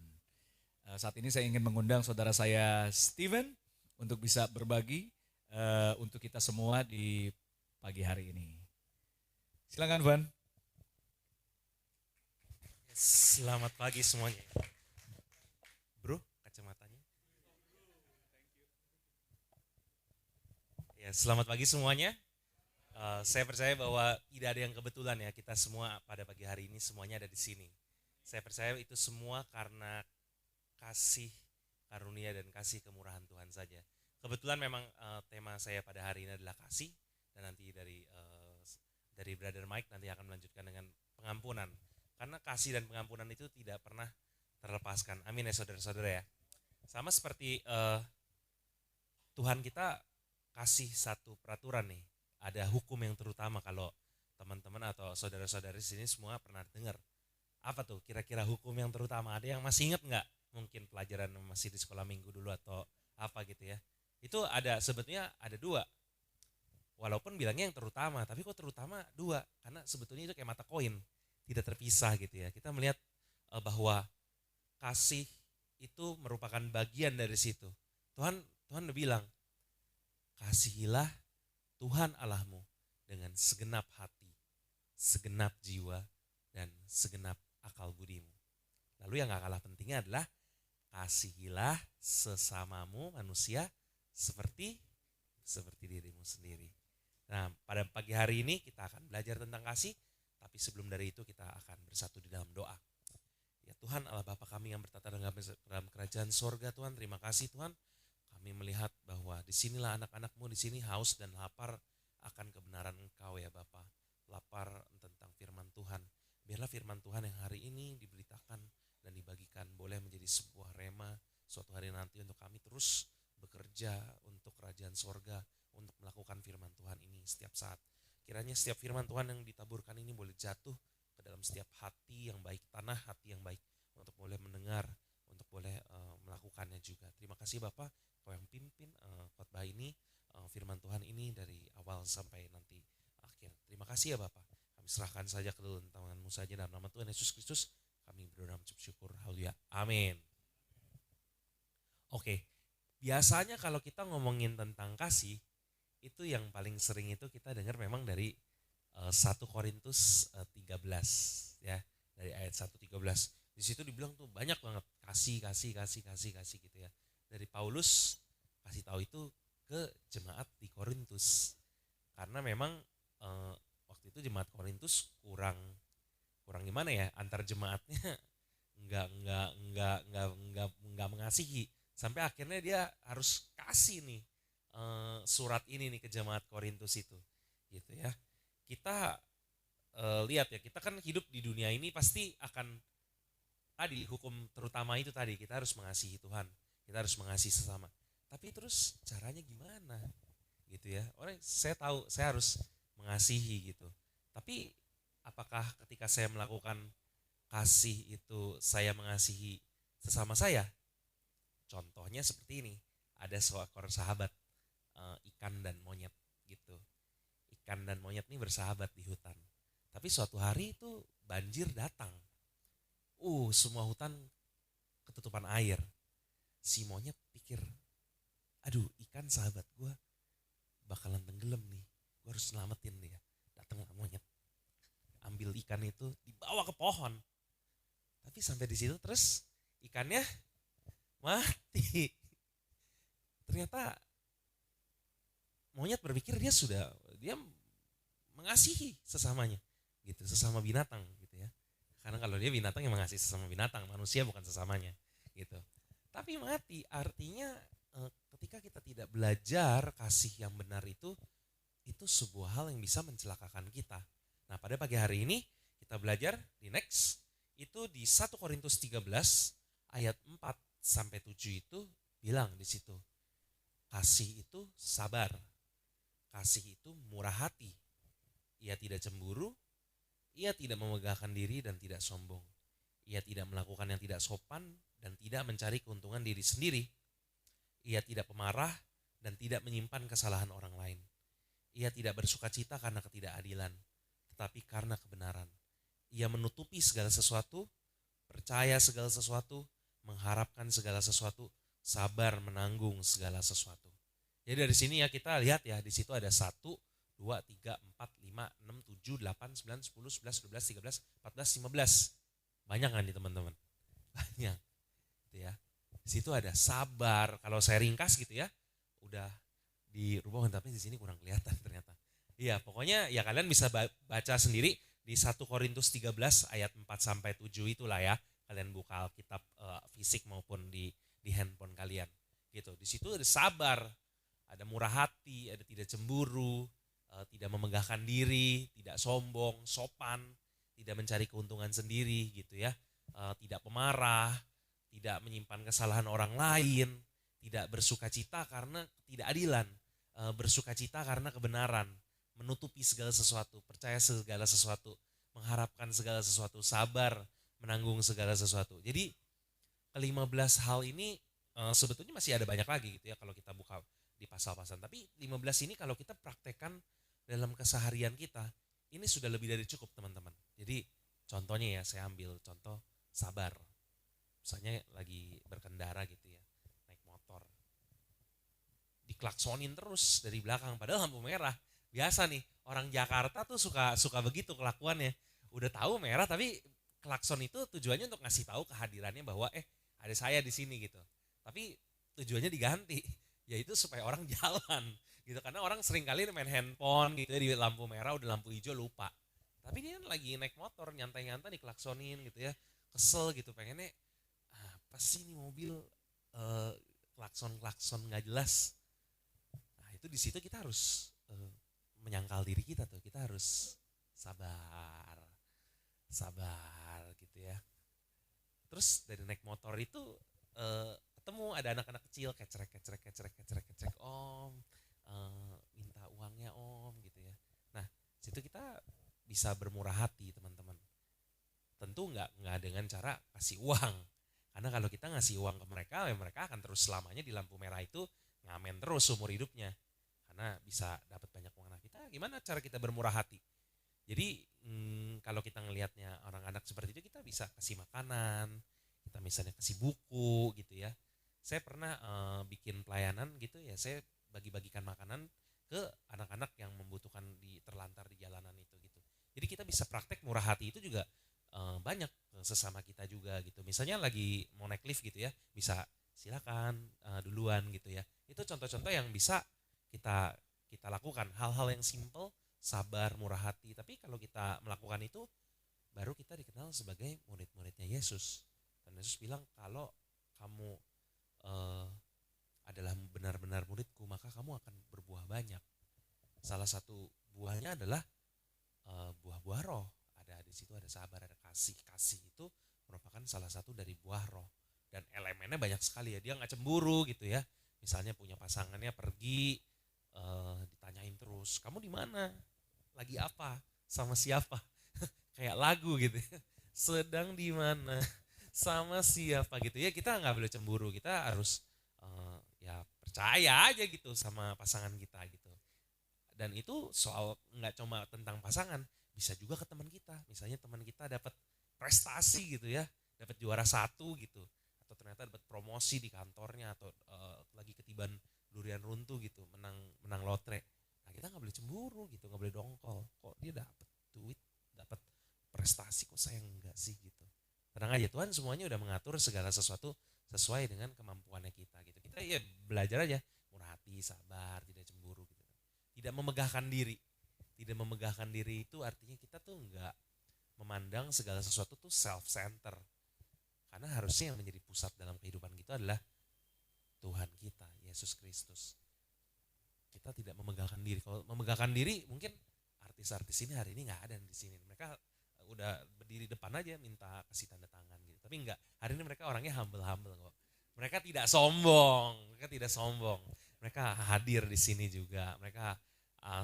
Speaker 5: Saat ini saya ingin mengundang saudara saya Steven untuk bisa berbagi untuk kita semua di pagi hari ini. Silakan Van.
Speaker 6: Selamat pagi semuanya. Bro, kacamatanya. Ya, Ya, selamat pagi semuanya. Saya percaya bahwa tidak ada yang kebetulan ya, kita semua pada pagi hari ini semuanya ada di sini. Saya percaya itu semua karena kasih karunia dan kasih kemurahan Tuhan saja. Kebetulan memang tema saya pada hari ini adalah kasih, dan nanti dari Brother Mike nanti akan melanjutkan dengan pengampunan. Karena kasih dan pengampunan itu tidak pernah terlepaskan. Amin ya saudara-saudara ya. Sama seperti Tuhan kita kasih satu peraturan nih. Ada hukum yang terutama, kalau teman-teman atau saudara-saudari sini semua pernah dengar. Apa tuh kira-kira hukum yang terutama? Ada yang masih ingat nggak? Mungkin pelajaran masih di sekolah minggu dulu atau apa gitu ya. Itu sebetulnya ada dua. Walaupun bilangnya yang terutama, tapi kok terutama dua? Karena sebetulnya itu kayak mata koin, tidak terpisah gitu ya. Kita melihat bahwa kasih itu merupakan bagian dari situ. Tuhan udah bilang, kasihilah Tuhan Allahmu dengan segenap hati, segenap jiwa, dan segenap akal budimu. Lalu yang gak kalah pentingnya adalah kasihilah sesamamu manusia seperti dirimu sendiri. Nah, pada pagi hari ini kita akan belajar tentang kasih, tapi sebelum dari itu kita akan bersatu di dalam doa. Ya Tuhan Allah Bapa kami yang bertata dalam kerajaan sorga, Tuhan, terima kasih Tuhan. Kami melihat bahwa disinilah anak-anak-Mu di sini haus dan lapar akan kebenaran Engkau ya Bapa. Lapar tentang firman Tuhan. Biarlah firman Tuhan yang hari ini diberitakan dan dibagikan boleh menjadi sebuah rema suatu hari nanti untuk kami terus bekerja untuk kerajaan sorga, untuk melakukan firman Tuhan ini setiap saat. Kiranya setiap firman Tuhan yang ditaburkan ini boleh jatuh ke dalam setiap hati yang baik, tanah hati yang baik, untuk boleh mendengar, untuk boleh melakukannya juga. Terima kasih Bapak, Kau yang pimpin khotbah ini, firman Tuhan ini dari awal sampai nanti akhir. Terima kasih ya Bapak. Kami serahkan saja ke dalam tangan-Mu saja dalam nama Tuhan Yesus Kristus. Kami berdoa mengucap syukur. Haleluya. Amin. Oke. Biasanya kalau kita ngomongin tentang kasih, itu yang paling sering itu kita dengar memang dari 1 Korintus 13 ya, dari ayat 1:13. Di situ dibilang tuh banyak banget kasih gitu ya. Dari Paulus kasih tahu itu ke jemaat di Korintus. Karena memang waktu itu jemaat Korintus kurang gimana ya, antar jemaatnya nggak mengasihi, sampai akhirnya dia harus kasih nih surat ini nih ke jemaat Korintus itu, gitu ya. Kita lihat ya, kita kan hidup di dunia ini pasti akan tadi hukum terutama itu tadi, kita harus mengasihi Tuhan, kita harus mengasihi sesama. Tapi terus caranya gimana? Gitu ya. Orang saya tahu saya harus mengasihi gitu. Tapi apakah ketika saya melakukan kasih itu saya mengasihi sesama saya? Contohnya seperti ini. Ada seekor sahabat ikan dan monyet gitu. Ikan dan monyet ini bersahabat di hutan. Tapi suatu hari itu banjir datang. Semua hutan ketutupan air. Si monyet pikir, aduh ikan sahabat gue bakalan tenggelam nih. Gue harus selamatin dia. Datanglah monyet. Ambil ikan itu dibawa ke pohon. Tapi sampai di situ terus ikannya mati. Ternyata monyet berpikir dia mengasihi sesamanya gitu, sesama binatang gitu ya. Karena kalau dia binatang yang mengasihi sesama binatang, manusia bukan sesamanya gitu. Tapi mati artinya ketika kita tidak belajar kasih yang benar itu sebuah hal yang bisa mencelakakan kita. Nah, pada pagi hari ini kita belajar di next itu di 1 Korintus 13 ayat 4 sampai 7 itu bilang di situ. Kasih itu sabar. Kasih itu murah hati. Ia tidak cemburu, ia tidak memegahkan diri dan tidak sombong. Ia tidak melakukan yang tidak sopan dan tidak mencari keuntungan diri sendiri. Ia tidak pemarah dan tidak menyimpan kesalahan orang lain. Ia tidak bersukacita karena ketidakadilan, tetapi karena kebenaran. Ia menutupi segala sesuatu, percaya segala sesuatu, mengharapkan segala sesuatu, sabar menanggung segala sesuatu. Jadi dari sini ya kita lihat ya, di situ ada 1, 2, 3, 4, 5, 6, 7, 8, 9, 10, 11, 12, 13, 14, 15. Banyak kan nih teman-teman? Banyak. Gitu ya. Di situ ada sabar, kalau saya ringkas gitu ya, udah di rumah tapi di sini kurang kelihatan ternyata. Iya, pokoknya ya kalian bisa baca sendiri di 1 Korintus 13 ayat 4 sampai 7 itulah ya. Kalian buka Alkitab fisik maupun di handphone kalian. Gitu. Di situ ada sabar, ada murah hati, ada tidak cemburu, tidak memegahkan diri, tidak sombong, sopan, tidak mencari keuntungan sendiri gitu ya. Tidak pemarah, tidak menyimpan kesalahan orang lain, tidak bersukacita karena ketidakadilan, bersukacita karena kebenaran, menutupi segala sesuatu, percaya segala sesuatu, mengharapkan segala sesuatu, sabar, menanggung segala sesuatu. Jadi ke-15 hal ini sebetulnya masih ada banyak lagi gitu ya kalau kita buka di pasal-pasal. Tapi 15 ini kalau kita praktekkan dalam keseharian kita, ini sudah lebih dari cukup teman-teman. Jadi contohnya ya, saya ambil contoh sabar. Misalnya lagi berkendara gitu ya, naik motor. Diklaksonin terus dari belakang, padahal lampu merah. Biasa nih, orang Jakarta tuh suka begitu kelakuannya. Udah tahu merah tapi klakson itu tujuannya untuk ngasih tahu kehadirannya bahwa ada saya di sini gitu. Tapi tujuannya diganti, yaitu supaya orang jalan gitu. Karena orang sering kali main handphone gitu ya, di lampu merah udah lampu hijau lupa. Tapi dia lagi naik motor nyantai-nyantai diklaksonin gitu ya. Kesel gitu, pengennya apa sih ini mobil klakson nggak jelas. Nah itu di situ kita harus menyangkal diri kita tuh, kita harus sabar gitu ya. Terus dari naik motor itu ketemu ada anak-anak kecil kecrek om, minta uangnya om gitu ya. Nah situ kita bisa bermurah hati teman-teman. Tentu nggak dengan cara kasih uang, karena kalau kita ngasih uang ke mereka, ya mereka akan terus selamanya di lampu merah itu ngamen terus umur hidupnya, karena bisa dapat banyak uang. Nah kita gimana cara kita bermurah hati? Jadi kalau kita ngelihatnya orang anak seperti itu, kita bisa kasih makanan, kita misalnya kasih buku gitu ya. Saya pernah bikin pelayanan gitu ya, saya bagi-bagikan makanan ke anak-anak yang membutuhkan terlantar di jalanan itu gitu. Jadi kita bisa praktek murah hati itu juga banyak sesama kita juga gitu. Misalnya lagi mau naik lift gitu ya, bisa silakan duluan gitu ya. Itu contoh-contoh yang bisa kita lakukan, hal-hal yang simple, sabar, murah hati. Tapi kalau kita melakukan itu, baru kita dikenal sebagai murid-muridnya Yesus. Dan Yesus bilang kalau kamu adalah benar-benar muridku, maka kamu akan berbuah banyak. Salah satu buahnya adalah buah-buah roh. Di situ ada sabar, ada kasih. Kasih itu merupakan salah satu dari buah roh. Dan elemennya banyak sekali ya. Dia nggak cemburu gitu ya. Misalnya punya pasangannya pergi, ditanyain terus, kamu di mana? Lagi apa? Sama siapa? Kayak lagu gitu ya. Sedang di mana? Sama siapa gitu ya. Kita nggak boleh cemburu. Kita harus ya percaya aja gitu sama pasangan kita gitu. Dan itu soal nggak cuma tentang pasangan, bisa juga ke teman kita. Misalnya teman kita dapat prestasi gitu ya, dapat juara 1 gitu, atau ternyata dapat promosi di kantornya, atau lagi ketiban durian runtuh gitu, menang lotre. Nah kita nggak boleh cemburu gitu, nggak boleh dongkol. Kok dia dapat duit, dapat prestasi, kok saya enggak sih gitu. Tenang aja, Tuhan semuanya udah mengatur segala sesuatu sesuai dengan kemampuannya kita gitu. Kita ya belajar aja murah hati, sabar, tidak cemburu gitu. Tidak memegahkan diri. Tidak memegahkan diri itu artinya kita tuh enggak memandang segala sesuatu tuh self-center. Karena harusnya yang menjadi pusat dalam kehidupan kita adalah Tuhan kita, Yesus Kristus. Kita tidak memegahkan diri. Kalau memegahkan diri mungkin artis-artis ini hari ini nggak ada di sini. Mereka udah berdiri depan aja minta kasih tanda tangan gitu. Tapi enggak, hari ini mereka orangnya humble kok. Mereka tidak sombong, Mereka hadir di sini juga.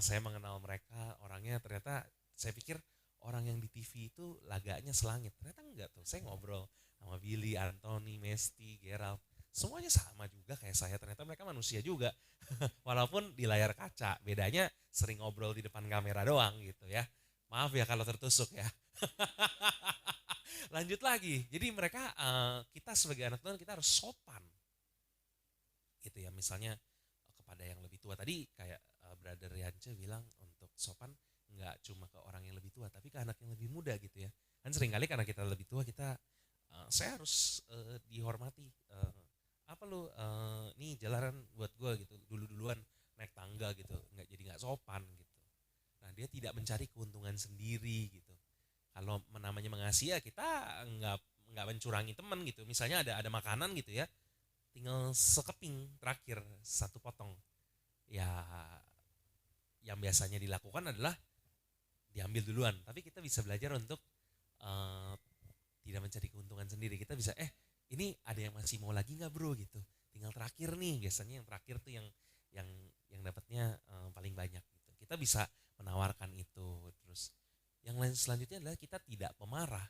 Speaker 6: Saya mengenal mereka, orangnya ternyata saya pikir orang yang di TV itu laganya selangit. Ternyata enggak tuh, saya ngobrol sama Billy, Anthony, Mesty, Gerald. Semuanya sama juga kayak saya, ternyata mereka manusia juga. Walaupun di layar kaca, bedanya sering ngobrol di depan kamera doang gitu ya. Maaf ya kalau tertusuk ya. Lanjut lagi, jadi mereka, kita sebagai anak Tuhan kita harus sopan. Gitu ya, misalnya kepada yang lebih tua tadi kayak Brother Yance bilang untuk sopan nggak cuma ke orang yang lebih tua tapi ke anak yang lebih muda gitu ya. Kan seringkali karena kita lebih tua saya harus dihormati. Apa lu nih jalanan buat gue gitu duluan naik tangga gitu, nggak sopan gitu. Nah dia tidak mencari keuntungan sendiri gitu. Kalau namanya mengasihi ya kita nggak mencurangi teman gitu. Misalnya ada makanan gitu ya, tinggal sekeping terakhir satu potong. Ya yang biasanya dilakukan adalah diambil duluan. Tapi kita bisa belajar untuk eh, tidak mencari keuntungan sendiri. Kita bisa ini ada yang masih mau lagi nggak bro gitu. Tinggal terakhir nih. Biasanya yang terakhir tuh yang dapatnya paling banyak gitu. Kita bisa menawarkan itu. Terus yang lain selanjutnya adalah kita tidak pemarah.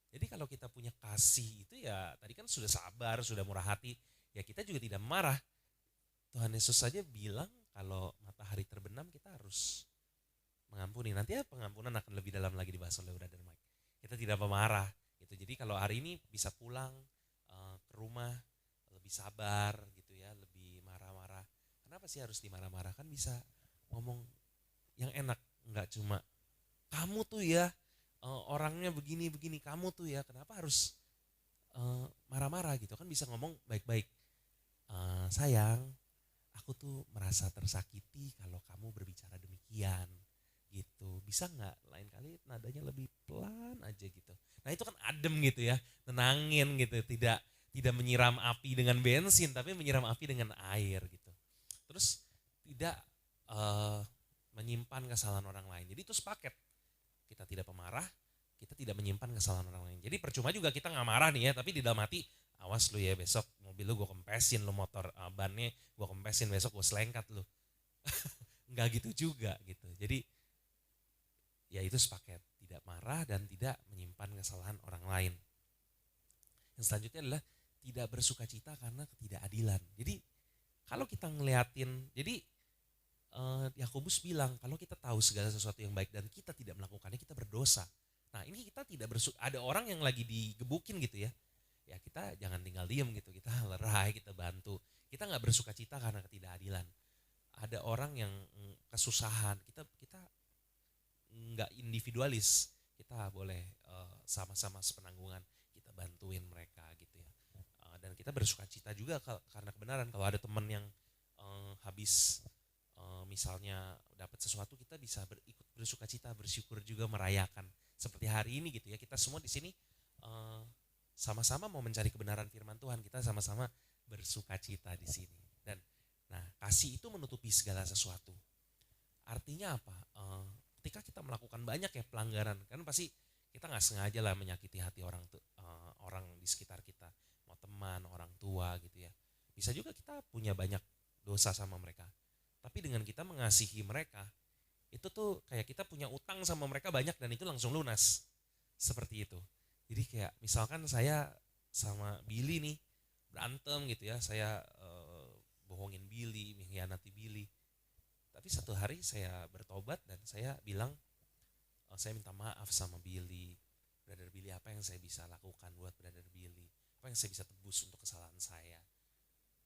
Speaker 6: Jadi kalau kita punya kasih itu ya tadi kan sudah sabar, sudah murah hati, ya kita juga tidak marah. Tuhan Yesus saja bilang kalau matahari terbenam kita harus mengampuni. Nanti ya pengampunan akan lebih dalam lagi dibahas oleh Brother Mike. Kita tidak pemarah gitu. Jadi kalau hari ini bisa pulang ke rumah lebih sabar gitu ya, lebih marah-marah. Kenapa sih harus dimarah-marah? Kan bisa ngomong yang enak, enggak cuma kamu tuh ya orangnya begini-begini, kamu tuh ya kenapa harus marah-marah gitu. Kan bisa ngomong baik-baik. Sayang, aku tuh merasa tersakiti kalau kamu berbicara demikian gitu. Bisa nggak lain kali nadanya lebih pelan aja gitu. Nah itu kan adem gitu ya, nenangin gitu. Tidak menyiram api dengan bensin, tapi menyiram api dengan air gitu. Terus tidak menyimpan kesalahan orang lain. Jadi itu sepaket. Kita tidak pemarah, kita tidak menyimpan kesalahan orang lain. Jadi percuma juga kita nggak marah nih ya, tapi di dalam hati awas lu ya besok mobil lu gue kempesin, lu motor bannya gue kempesin, besok gue selengkat lu. Nggak gitu juga gitu. Jadi ya itu sepaket, tidak marah dan tidak menyimpan kesalahan orang lain. Yang selanjutnya adalah tidak bersuka cita karena ketidakadilan. Jadi kalau kita ngeliatin, jadi Yakobus bilang kalau kita tahu segala sesuatu yang baik dan kita tidak melakukannya kita berdosa. Nah ini kita tidak ada orang yang lagi digebukin gitu ya. Ya kita jangan tinggal diem gitu, kita lerai, kita bantu. Kita nggak bersuka cita karena ketidakadilan. Ada orang yang kesusahan, kita nggak individualis, kita boleh sama-sama sepenanggungan, kita bantuin mereka gitu ya. Dan kita bersuka cita juga karena kebenaran. Kalau ada teman yang habis misalnya dapat sesuatu, kita bisa ikut bersuka cita, bersyukur juga, merayakan. Seperti hari ini gitu ya, kita semua di sini sama-sama mau mencari kebenaran firman Tuhan, kita sama-sama bersuka cita di sini. Dan nah kasih itu menutupi segala sesuatu. Artinya apa? Ketika kita melakukan banyak ya pelanggaran, kan pasti kita nggak sengaja lah menyakiti hati orang di sekitar kita, mau teman, orang tua gitu ya. Bisa juga kita punya banyak dosa sama mereka. Tapi dengan kita mengasihi mereka, itu tuh kayak kita punya utang sama mereka banyak dan itu langsung lunas. Seperti itu. Jadi kayak misalkan saya sama Billy nih berantem gitu ya, saya bohongin Billy, mengkhianati Billy. Tapi satu hari saya bertobat dan saya bilang, saya minta maaf sama Billy. Brother Billy, apa yang saya bisa lakukan buat Brother Billy? Apa yang saya bisa tebus untuk kesalahan saya?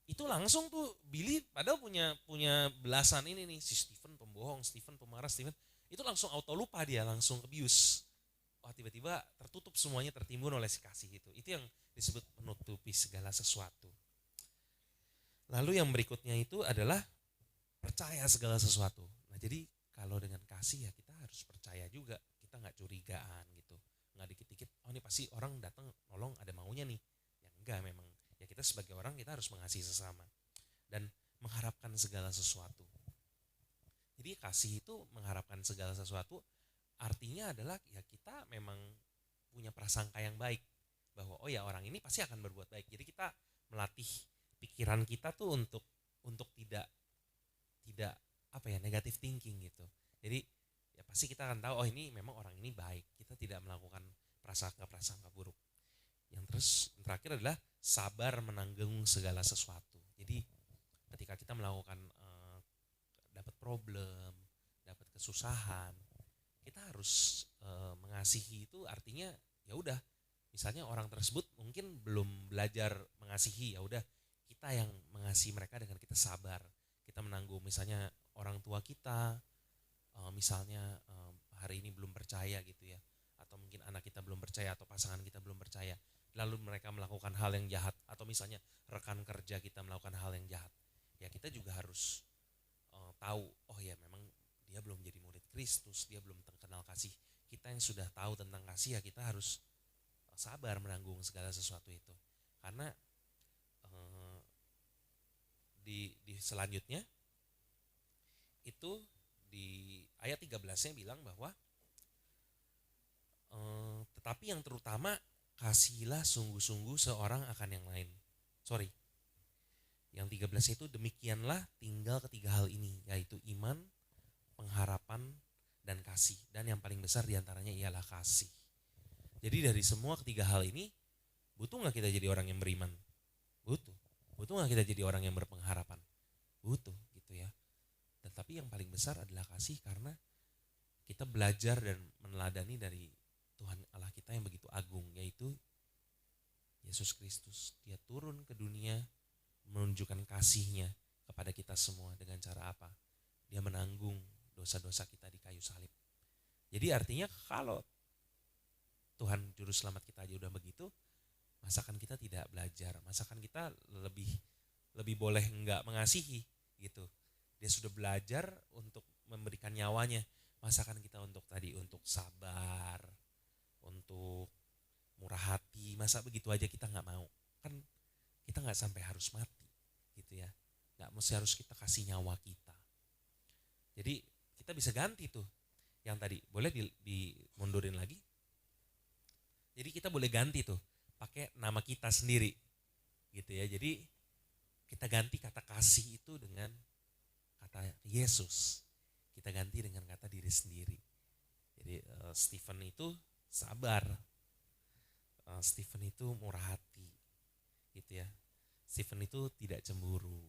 Speaker 6: Itu langsung tuh Billy padahal punya belasan ini nih, si Stephen pembohong, Stephen pemarah, Stephen itu langsung auto lupa, dia langsung abuse. Wah tiba-tiba tertutup semuanya, tertimbun oleh si kasih itu. Itu yang disebut menutupi segala sesuatu. Lalu yang berikutnya itu adalah percaya segala sesuatu. Nah jadi kalau dengan kasih ya kita harus percaya juga, kita nggak curigaan gitu, nggak dikit-dikit, oh ini pasti orang datang nolong ada maunya nih. Ya enggak, memang ya kita sebagai orang kita harus mengasihi sesama dan mengharapkan segala sesuatu. Jadi kasih itu mengharapkan segala sesuatu, artinya adalah ya kita memang punya prasangka yang baik bahwa oh ya orang ini pasti akan berbuat baik. Jadi kita melatih pikiran kita tuh untuk tidak apa ya, negative thinking gitu. Jadi ya pasti kita akan tahu oh ini memang orang ini baik. Kita tidak melakukan prasangka buruk. Yang terakhir adalah sabar menanggung segala sesuatu. Jadi ketika kita melakukan dapat problem, dapat kesusahan, kita harus mengasihi. Itu artinya ya udah, misalnya orang tersebut mungkin belum belajar mengasihi, ya udah kita yang mengasihi mereka dengan kita sabar. Kita menanggung misalnya orang tua kita, misalnya hari ini belum percaya gitu ya, atau mungkin anak kita belum percaya atau pasangan kita belum percaya, lalu mereka melakukan hal yang jahat, atau misalnya rekan kerja kita melakukan hal yang jahat, ya kita juga harus tahu, oh ya memang dia belum jadi murid Kristus, dia belum kenal kasih. Kita yang sudah tahu tentang kasih ya kita harus sabar menanggung segala sesuatu itu. Karena di selanjutnya itu di ayat 13-nya bilang bahwa tetapi yang terutama kasihilah sungguh-sungguh seorang akan yang lain. Yang 13 itu demikianlah tinggal ketiga hal ini, yaitu iman, pengharapan, dan kasih. Dan yang paling besar diantaranya ialah kasih. Jadi dari semua ketiga hal ini, butuh gak kita jadi orang yang beriman? Butuh. Butuh gak kita jadi orang yang berpengharapan? Butuh gitu ya. Tetapi yang paling besar adalah kasih, karena kita belajar dan meneladani dari Tuhan Allah kita yang begitu agung, yaitu Yesus Kristus. Dia turun ke dunia menunjukkan kasihnya kepada kita semua dengan cara apa? Dia menanggung dosa-dosa kita di kayu salib. Jadi artinya kalau Tuhan Juru Selamat kita aja udah begitu, masakan kita tidak belajar, masakan kita lebih boleh enggak mengasihi gitu. Dia sudah belajar untuk memberikan nyawanya, masakan kita untuk sabar, untuk murah hati, masa begitu aja kita nggak mau? Kan kita nggak sampai harus mati gitu ya, nggak mesti harus kita kasih nyawa kita. Jadi kita bisa ganti tuh yang tadi, boleh dimundurin lagi. Jadi kita boleh ganti tuh pakai nama kita sendiri gitu ya. Jadi kita ganti kata kasih itu dengan kata Yesus, kita ganti dengan kata diri sendiri. Jadi Stephen itu sabar, Stephen itu murah hati gitu ya. Stephen itu tidak cemburu,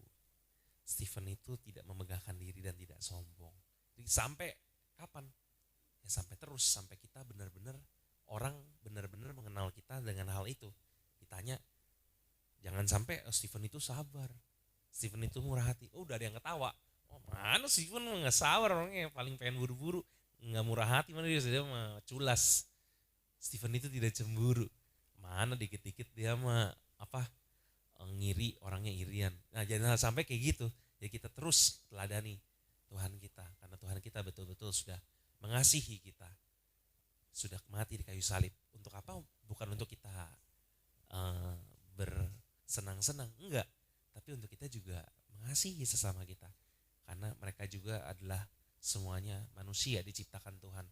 Speaker 6: Stephen itu tidak memegahkan diri dan tidak sombong. Jadi sampai kapan? Ya sampai terus, sampai kita benar-benar orang benar-benar mengenal kita dengan hal itu. Ditanya, jangan sampai Stephen itu sabar, Stephen itu murah hati. Oh udah ada yang ketawa. Oh mana Stephen nggak sabar, orangnya paling pengen buru-buru, nggak murah hati, mana dia mah culas. Stephen itu tidak cemburu, mana dikit-dikit dia mah ngiri, orangnya irian. Nah jangan sampai kayak gitu. Jadi kita terus teladani Tuhan kita, karena Tuhan kita betul-betul sudah mengasihi kita, sudah mati di kayu salib. Untuk apa? Bukan untuk kita bersenang-senang, enggak. Tapi untuk kita juga mengasihi sesama kita. Karena mereka juga adalah semuanya manusia diciptakan Tuhan.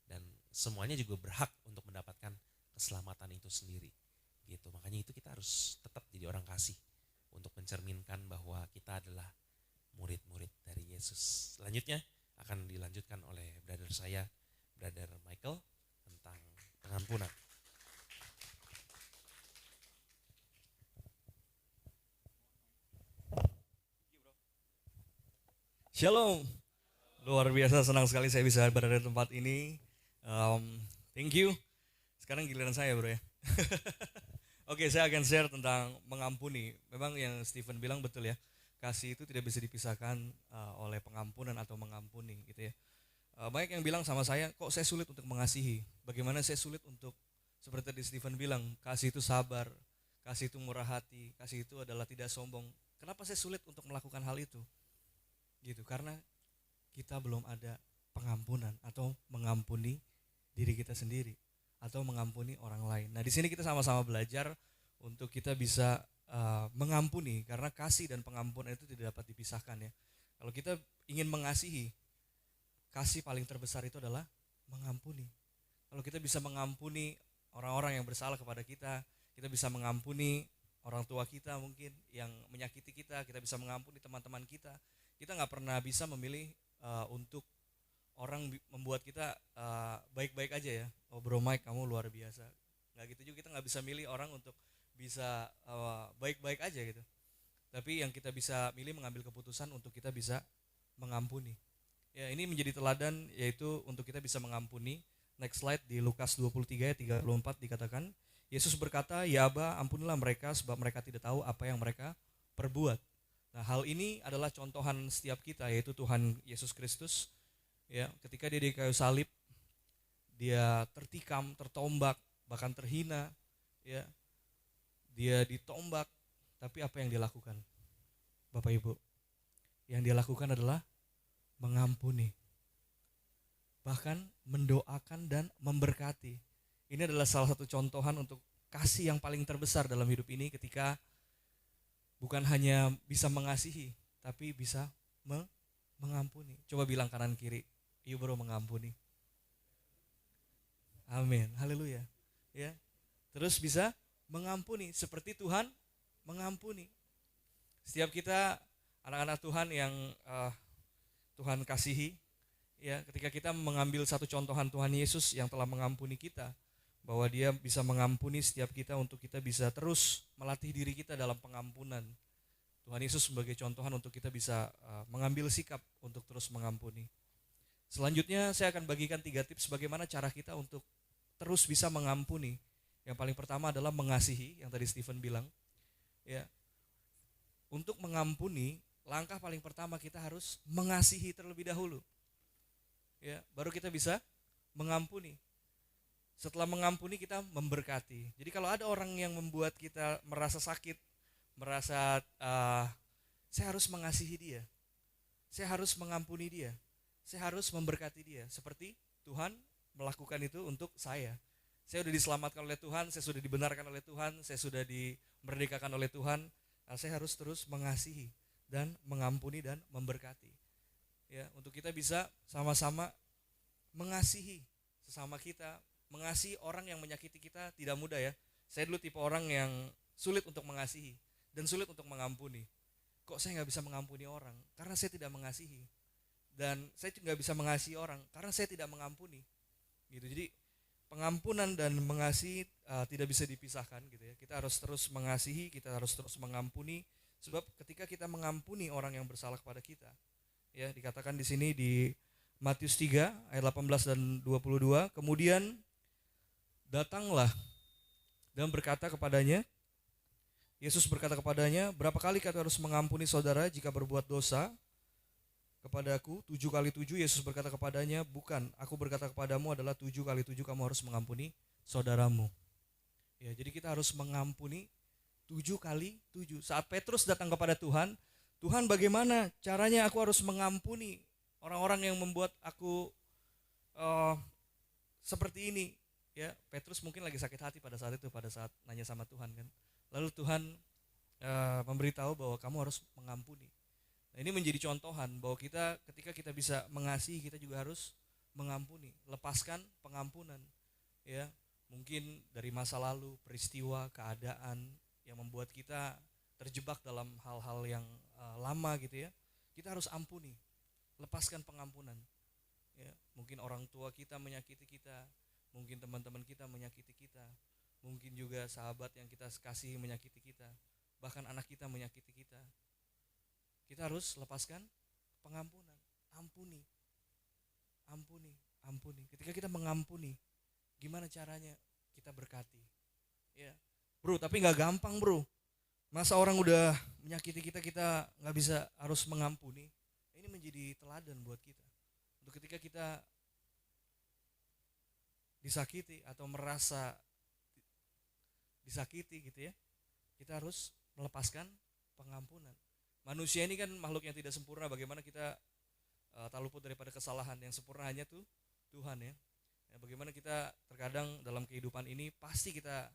Speaker 6: Dan semuanya juga berhak untuk mendapatkan keselamatan itu sendiri. Gitu. Makanya itu kita harus tetap jadi orang kasih. Untuk mencerminkan bahwa kita adalah murid-murid dari Yesus. Selanjutnya akan dilanjutkan oleh brother saya, brother Michael, tentang pengampunan.
Speaker 7: Shalom, luar biasa, senang sekali saya bisa berada di tempat ini. Thank you. Sekarang giliran saya bro ya. Oke, saya akan share tentang mengampuni. Memang yang Stephen bilang betul ya, kasih itu tidak bisa dipisahkan oleh pengampunan atau mengampuni gitu ya. Banyak yang bilang sama saya, kok saya sulit untuk mengasihi. Bagaimana saya sulit untuk, seperti tadi Stephen bilang, kasih itu sabar, kasih itu murah hati, kasih itu adalah tidak sombong. Kenapa saya sulit untuk melakukan hal itu? Gitu, karena kita belum ada pengampunan atau mengampuni diri kita sendiri atau mengampuni orang lain. Nah di sini kita sama-sama belajar untuk kita bisa mengampuni, karena kasih dan pengampunan itu tidak dapat dipisahkan ya. Kalau kita ingin mengasihi, kasih paling terbesar itu adalah mengampuni. Kalau kita bisa mengampuni orang-orang yang bersalah kepada kita, kita bisa mengampuni orang tua kita mungkin yang menyakiti kita, kita bisa mengampuni teman-teman kita. Kita nggak pernah bisa memilih untuk orang membuat kita baik-baik aja ya. Oh bro Mike kamu luar biasa. Nggak gitu juga, kita nggak bisa milih orang untuk bisa baik-baik aja gitu. Tapi yang kita bisa milih mengambil keputusan untuk kita bisa mengampuni. Ya ini menjadi teladan, yaitu untuk kita bisa mengampuni. Next slide, di Lukas 23 ayat 34 dikatakan, Yesus berkata, ya Aba ampunilah mereka sebab mereka tidak tahu apa yang mereka perbuat. Nah hal ini adalah contohan setiap kita, yaitu Tuhan Yesus Kristus. Ya, ketika dia di kayu salib, dia tertikam, tertombak, bahkan terhina, ya, dia ditombak, tapi apa yang dia lakukan? Bapak Ibu, yang dia lakukan adalah mengampuni, bahkan mendoakan dan memberkati. Ini adalah salah satu contohan untuk kasih yang paling terbesar dalam hidup ini, ketika bukan hanya bisa mengasihi, tapi bisa mengampuni. Coba bilang kanan kiri, "Iya bro, mengampuni." Amin, haleluya. Ya, terus bisa mengampuni seperti Tuhan mengampuni. Setiap kita anak-anak Tuhan yang Tuhan kasihi, ya, ketika kita mengambil satu contohan Tuhan Yesus yang telah mengampuni kita, bahwa Dia bisa mengampuni setiap kita untuk kita bisa terus melatih diri kita dalam pengampunan. Tuhan Yesus sebagai contohan untuk kita bisa mengambil sikap untuk terus mengampuni. Selanjutnya saya akan bagikan 3 tips bagaimana cara kita untuk terus bisa mengampuni. Yang paling pertama adalah mengasihi, yang tadi Stephen bilang. Ya, untuk mengampuni, langkah paling pertama kita harus mengasihi terlebih dahulu. Ya, baru kita bisa mengampuni. Setelah mengampuni kita memberkati. Jadi kalau ada orang yang membuat kita merasa sakit, merasa saya harus mengasihi dia, saya harus mengampuni dia, saya harus memberkati dia. Seperti Tuhan melakukan itu untuk saya. Saya sudah diselamatkan oleh Tuhan, saya sudah dibenarkan oleh Tuhan, saya sudah dimerdekakan oleh Tuhan. Saya harus terus mengasihi dan mengampuni dan memberkati. Ya, untuk kita bisa sama-sama mengasihi sesama kita, mengasihi orang yang menyakiti kita tidak mudah ya. Saya dulu tipe orang yang sulit untuk mengasihi dan sulit untuk mengampuni. Kok saya nggak bisa mengampuni orang? Karena saya tidak mengasihi. Dan saya nggak bisa mengasihi orang karena saya tidak mengampuni. Gitu. Jadi pengampunan dan mengasihi tidak bisa dipisahkan gitu ya. Kita harus terus mengasihi, kita harus terus mengampuni. Sebab ketika kita mengampuni orang yang bersalah kepada kita, ya dikatakan di sini di Matius 3 ayat 18 dan 22, kemudian datanglah dan berkata kepadanya, Yesus berkata kepadanya, "Berapa kali kau harus mengampuni saudara jika berbuat dosa kepadaku? 7 kali 7?" Yesus berkata kepadanya, "Bukan, aku berkata kepadamu adalah 7 kali 7 kamu harus mengampuni saudaramu." Ya, jadi kita harus mengampuni 7 kali 7. Saat Petrus datang kepada Tuhan, "Tuhan, bagaimana caranya aku harus mengampuni orang-orang yang membuat aku seperti ini?" Ya, Petrus mungkin lagi sakit hati pada saat itu, pada saat nanya sama Tuhan kan. Lalu Tuhan memberitahu bahwa kamu harus mengampuni. Nah, ini menjadi contohan bahwa kita ketika kita bisa mengasihi, kita juga harus mengampuni, lepaskan pengampunan. Ya, mungkin dari masa lalu, peristiwa, keadaan yang membuat kita terjebak dalam hal-hal yang lama gitu ya. Kita harus ampuni, lepaskan pengampunan. Ya, mungkin orang tua kita menyakiti kita, mungkin teman-teman kita menyakiti kita, mungkin juga sahabat yang kita kasihi menyakiti kita, bahkan anak kita menyakiti kita. Kita harus lepaskan pengampunan, ampuni, ampuni, ampuni. Ketika kita mengampuni, gimana caranya? Kita berkati. Ya, bro, tapi nggak gampang bro. Masa orang udah menyakiti kita, kita nggak bisa harus mengampuni. Ini menjadi teladan buat kita. Untuk ketika kita disakiti atau merasa disakiti gitu ya, kita harus melepaskan pengampunan. Manusia ini kan makhluk yang tidak sempurna. Bagaimana kita tak luput daripada kesalahan. Yang sempurna hanya tuh Tuhan ya. Bagaimana kita terkadang dalam kehidupan ini pasti kita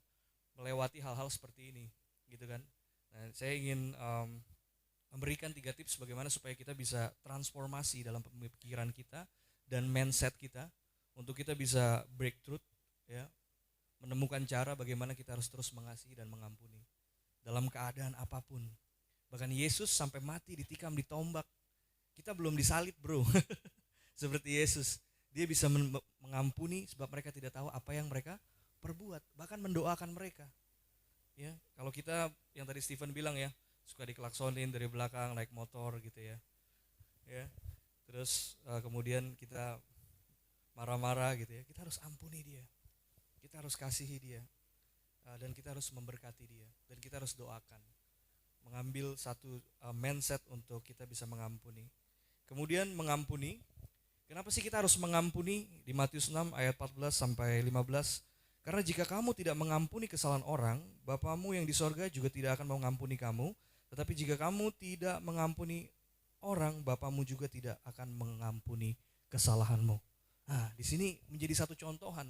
Speaker 7: melewati hal-hal seperti ini gitu kan. Nah, saya ingin memberikan 3 tips bagaimana supaya kita bisa transformasi dalam pemikiran kita dan mindset kita untuk kita bisa breakthrough ya, menemukan cara bagaimana kita harus terus mengasihi dan mengampuni dalam keadaan apapun. Bahkan Yesus sampai mati ditikam, ditombak. Kita belum disalib bro. Seperti Yesus, dia bisa mengampuni sebab mereka tidak tahu apa yang mereka perbuat. Bahkan mendoakan mereka. Ya, kalau kita yang tadi Stephen bilang ya, suka dikelaksonin dari belakang naik motor gitu ya. Ya. Terus kemudian kita marah-marah gitu ya. Kita harus ampuni dia. Kita harus kasihi dia. Dan kita harus memberkati dia. Dan kita harus doakan. Mengambil satu mindset untuk kita bisa mengampuni. Kemudian mengampuni. Kenapa sih kita harus mengampuni? Di Matius 6 ayat 14 sampai 15. Karena jika kamu tidak mengampuni kesalahan orang, Bapamu yang di sorga juga tidak akan mengampuni kamu. Tetapi jika kamu tidak mengampuni orang, Bapamu juga tidak akan mengampuni kesalahanmu. Nah, di sini menjadi satu contohan.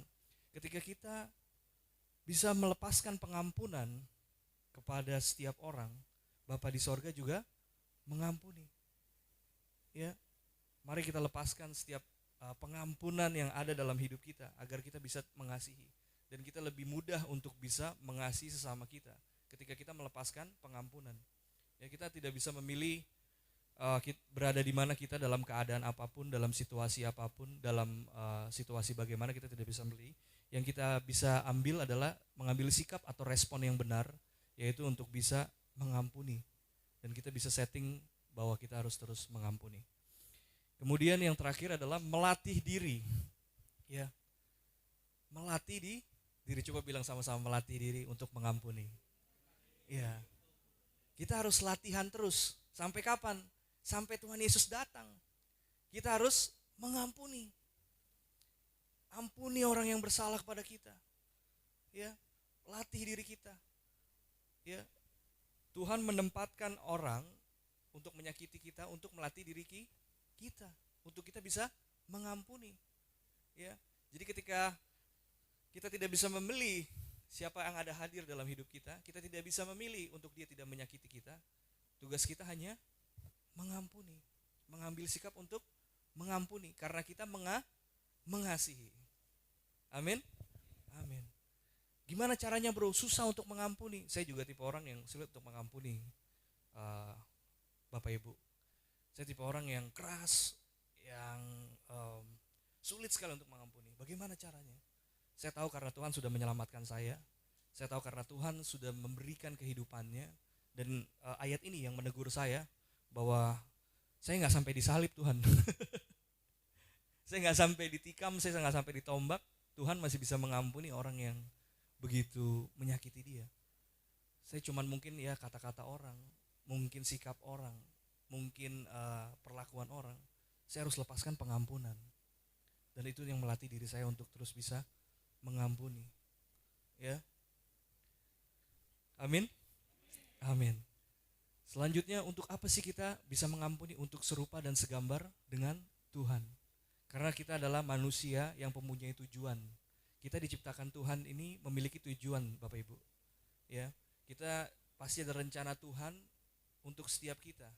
Speaker 7: Ketika kita bisa melepaskan pengampunan kepada setiap orang, Bapa di sorga juga mengampuni. Ya, mari kita lepaskan setiap pengampunan yang ada dalam hidup kita agar kita bisa mengasihi. Dan kita lebih mudah untuk bisa mengasihi sesama kita ketika kita melepaskan pengampunan. Ya, kita tidak bisa memilih berada di mana kita dalam keadaan apapun, dalam situasi apapun, dalam situasi bagaimana kita tidak bisa memilih. Yang kita bisa ambil adalah mengambil sikap atau respon yang benar, yaitu untuk bisa mengampuni. Dan kita bisa setting bahwa kita harus terus mengampuni. Kemudian yang terakhir adalah melatih diri. Ya. Melatih diri, coba bilang sama-sama, melatih diri untuk mengampuni. Ya. Kita harus latihan terus. Sampai kapan? Sampai Tuhan Yesus datang. Kita harus mengampuni. Ampuni orang yang bersalah kepada kita. Ya, latih diri kita. Ya. Tuhan menempatkan orang untuk menyakiti kita, untuk melatih diri kita, untuk kita bisa mengampuni. Ya. Jadi ketika kita tidak bisa memilih siapa yang ada hadir dalam hidup kita tidak bisa memilih untuk dia tidak menyakiti kita. Tugas kita hanya mengampuni, mengambil sikap untuk mengampuni karena kita mengasihi. Amin. Amin. Gimana caranya bro? Susah untuk mengampuni. Saya juga tipe orang yang sulit untuk mengampuni. Bapak Ibu, saya tipe orang yang keras, yang sulit sekali untuk mengampuni. Bagaimana caranya? Saya tahu karena Tuhan sudah menyelamatkan saya tahu karena Tuhan sudah memberikan kehidupannya. Dan ayat ini yang menegur saya bahwa saya nggak sampai disalib Tuhan. Saya nggak sampai ditikam, saya nggak sampai ditombak. Tuhan masih bisa mengampuni orang yang begitu menyakiti dia. Saya cuman mungkin ya kata-kata orang, mungkin sikap orang, mungkin perlakuan orang. Saya harus lepaskan pengampunan. Dan itu yang melatih diri saya untuk terus bisa mengampuni. Ya. Amin. Amin. Selanjutnya, untuk apa sih kita bisa mengampuni? Untuk serupa dan segambar dengan Tuhan. Karena kita adalah manusia yang mempunyai tujuan. Kita diciptakan Tuhan ini memiliki tujuan, Bapak Ibu. Ya, kita pasti ada rencana Tuhan untuk setiap kita.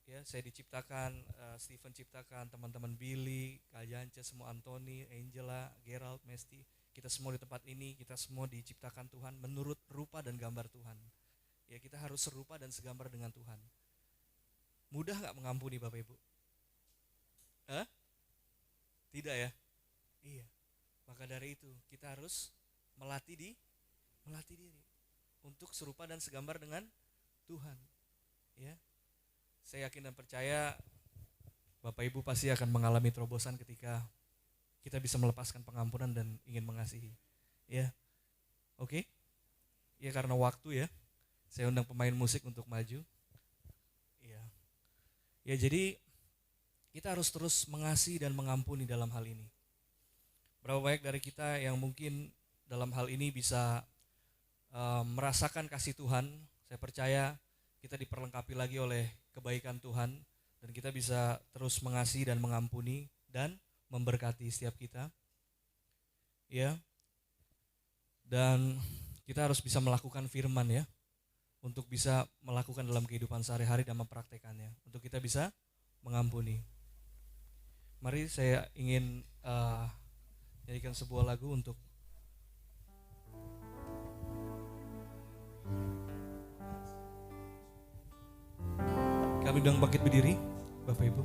Speaker 7: Ya, saya diciptakan, Stephen ciptakan, teman-teman Billy, Kak Yance, semua Anthony, Angela, Gerald, Mesty. Kita semua di tempat ini, kita semua diciptakan Tuhan menurut rupa dan gambar Tuhan. Ya, kita harus serupa dan segambar dengan Tuhan. Mudah gak mengampuni Bapak Ibu? Tidak ya? Iya. Maka dari itu kita harus melatih diri untuk serupa dan segambar dengan Tuhan. Ya. Saya yakin dan percaya Bapak Ibu pasti akan mengalami terobosan ketika kita bisa melepaskan pengampunan dan ingin mengasihi. Ya. Oke? Ya, karena waktu ya. Saya undang pemain musik untuk maju. Iya. Ya, jadi kita harus terus mengasihi dan mengampuni dalam hal ini. Berapa banyak dari kita yang mungkin dalam hal ini bisa merasakan kasih Tuhan. Saya percaya kita diperlengkapi lagi oleh kebaikan Tuhan dan kita bisa terus mengasihi dan mengampuni dan memberkati setiap kita. Ya. Dan kita harus bisa melakukan firman ya. Untuk bisa melakukan dalam kehidupan sehari-hari dan mempraktekannya. Untuk kita bisa mengampuni. Mari saya ingin nyanyikan sebuah lagu untuk kami undang bangkit berdiri, Bapak Ibu.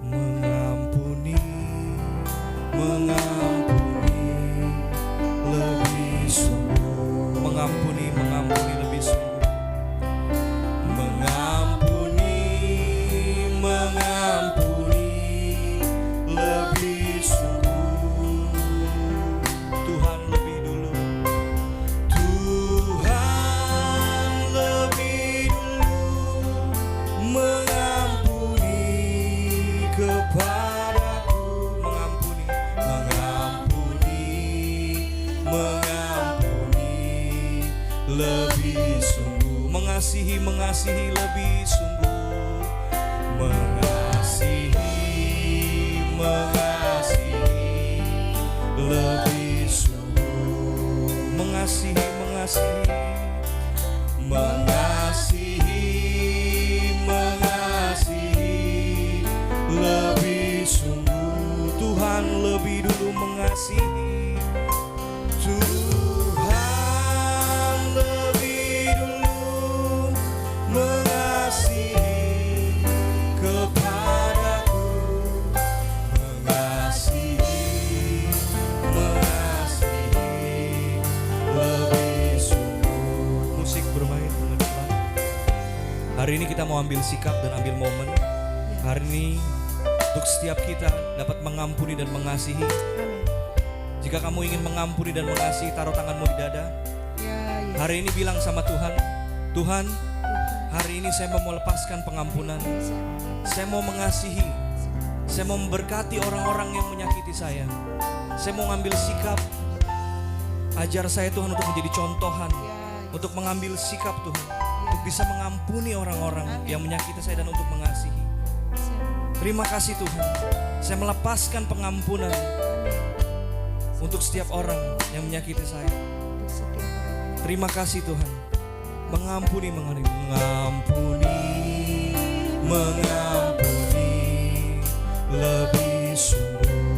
Speaker 7: Mengampuni lebih sungguh. Mengampuni lebih sungguh. Mengampuni lebih sungguh. Tuhan lebih dulu. Tuhan mengasihi, mengasihi lebih sungguh, mengasihi, mengasihi lebih sungguh, mengasihi, mengasihi, mengasihi, mengasihi lebih sungguh. Tuhan lebih dulu mengasihi, Tuhan lebih dulu mengasihi kepadaku, mengasihi, mengasihi lebih sungguh. Musik bermain teman-teman. Hari ini kita mau ambil sikap dan ambil momen. Hari ini untuk setiap kita dapat mengampuni dan mengasihi. Jika kamu ingin mengampuni dan mengasihi, taruh tanganmu di dada. Hari ini bilang sama Tuhan, Tuhan, hari ini saya mau melepaskan pengampunan. Saya mau mengasihi. Saya mau memberkati orang-orang yang menyakiti saya. Saya mau ngambil sikap. Ajar saya Tuhan untuk menjadi contohan, untuk mengambil sikap Tuhan, untuk bisa mengampuni orang-orang yang menyakiti saya dan untuk mengasihi. Terima kasih Tuhan, saya melepaskan pengampunan untuk setiap orang yang menyakiti saya. Terima kasih Tuhan, mengampuni, mengampuni, mengampuni lebih sungguh,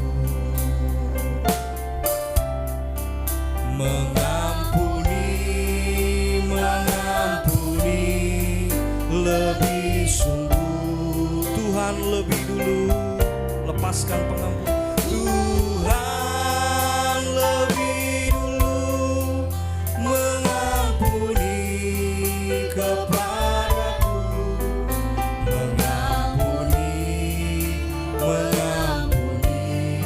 Speaker 7: mengampuni, mengampuni lebih sungguh. Tuhan lebih dulu lepaskan pengampunan. Tuhan lebih dulu mengampuni kepadaku, mengampuni, mengampuni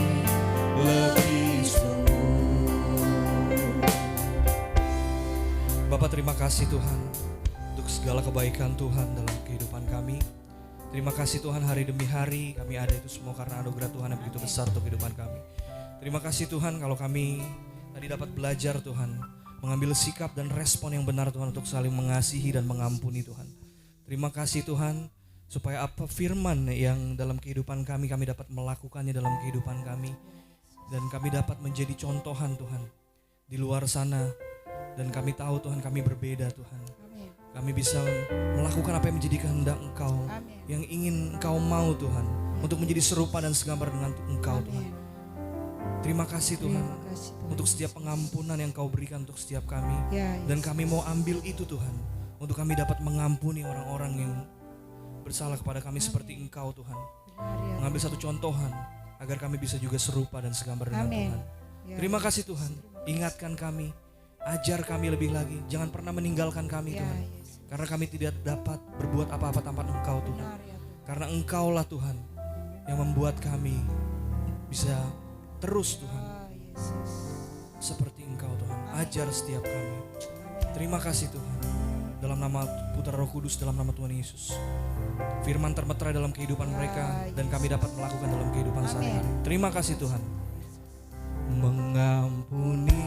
Speaker 7: lebih sungguh. Bapak, terima kasih Tuhan untuk segala kebaikan Tuhan dalam kehidupan kami. Terima kasih Tuhan, hari demi hari kami ada itu semua karena anugerah Tuhan yang begitu besar untuk kehidupan kami. Terima kasih Tuhan kalau kami tadi dapat belajar Tuhan, mengambil sikap dan respon yang benar Tuhan untuk saling mengasihi dan mengampuni Tuhan. Terima kasih Tuhan supaya apa firman yang dalam kehidupan kami dapat melakukannya dalam kehidupan kami. Dan kami dapat menjadi contohan Tuhan di luar sana. Dan kami tahu Tuhan kami berbeda Tuhan. Kami bisa melakukan apa yang menjadi kehendak Engkau. Yang ingin Engkau mau Tuhan. Untuk menjadi serupa dan segambar dengan Engkau Tuhan. Terima kasih Tuhan. Untuk setiap pengampunan yang Kau berikan untuk setiap kami. Dan kami mau ambil itu Tuhan. Untuk kami dapat mengampuni orang-orang yang bersalah kepada kami seperti Engkau Tuhan. Mengambil satu contohan. Agar kami bisa juga serupa dan segambar dengan Tuhan. Terima kasih Tuhan. Ingatkan kami. Ajar kami lebih lagi. Jangan pernah meninggalkan kami Tuhan. Karena kami tidak dapat berbuat apa-apa tanpa Engkau Tuhan. Karena Engkaulah Tuhan yang membuat kami bisa terus Tuhan. Seperti Engkau Tuhan. Ajar setiap kami. Terima kasih Tuhan. Dalam nama Putra Roh Kudus, dalam nama Tuhan Yesus. Firman termeterai dalam kehidupan mereka. Dan kami dapat melakukan dalam kehidupan sehari-hari. Terima kasih Tuhan. Mengampuni,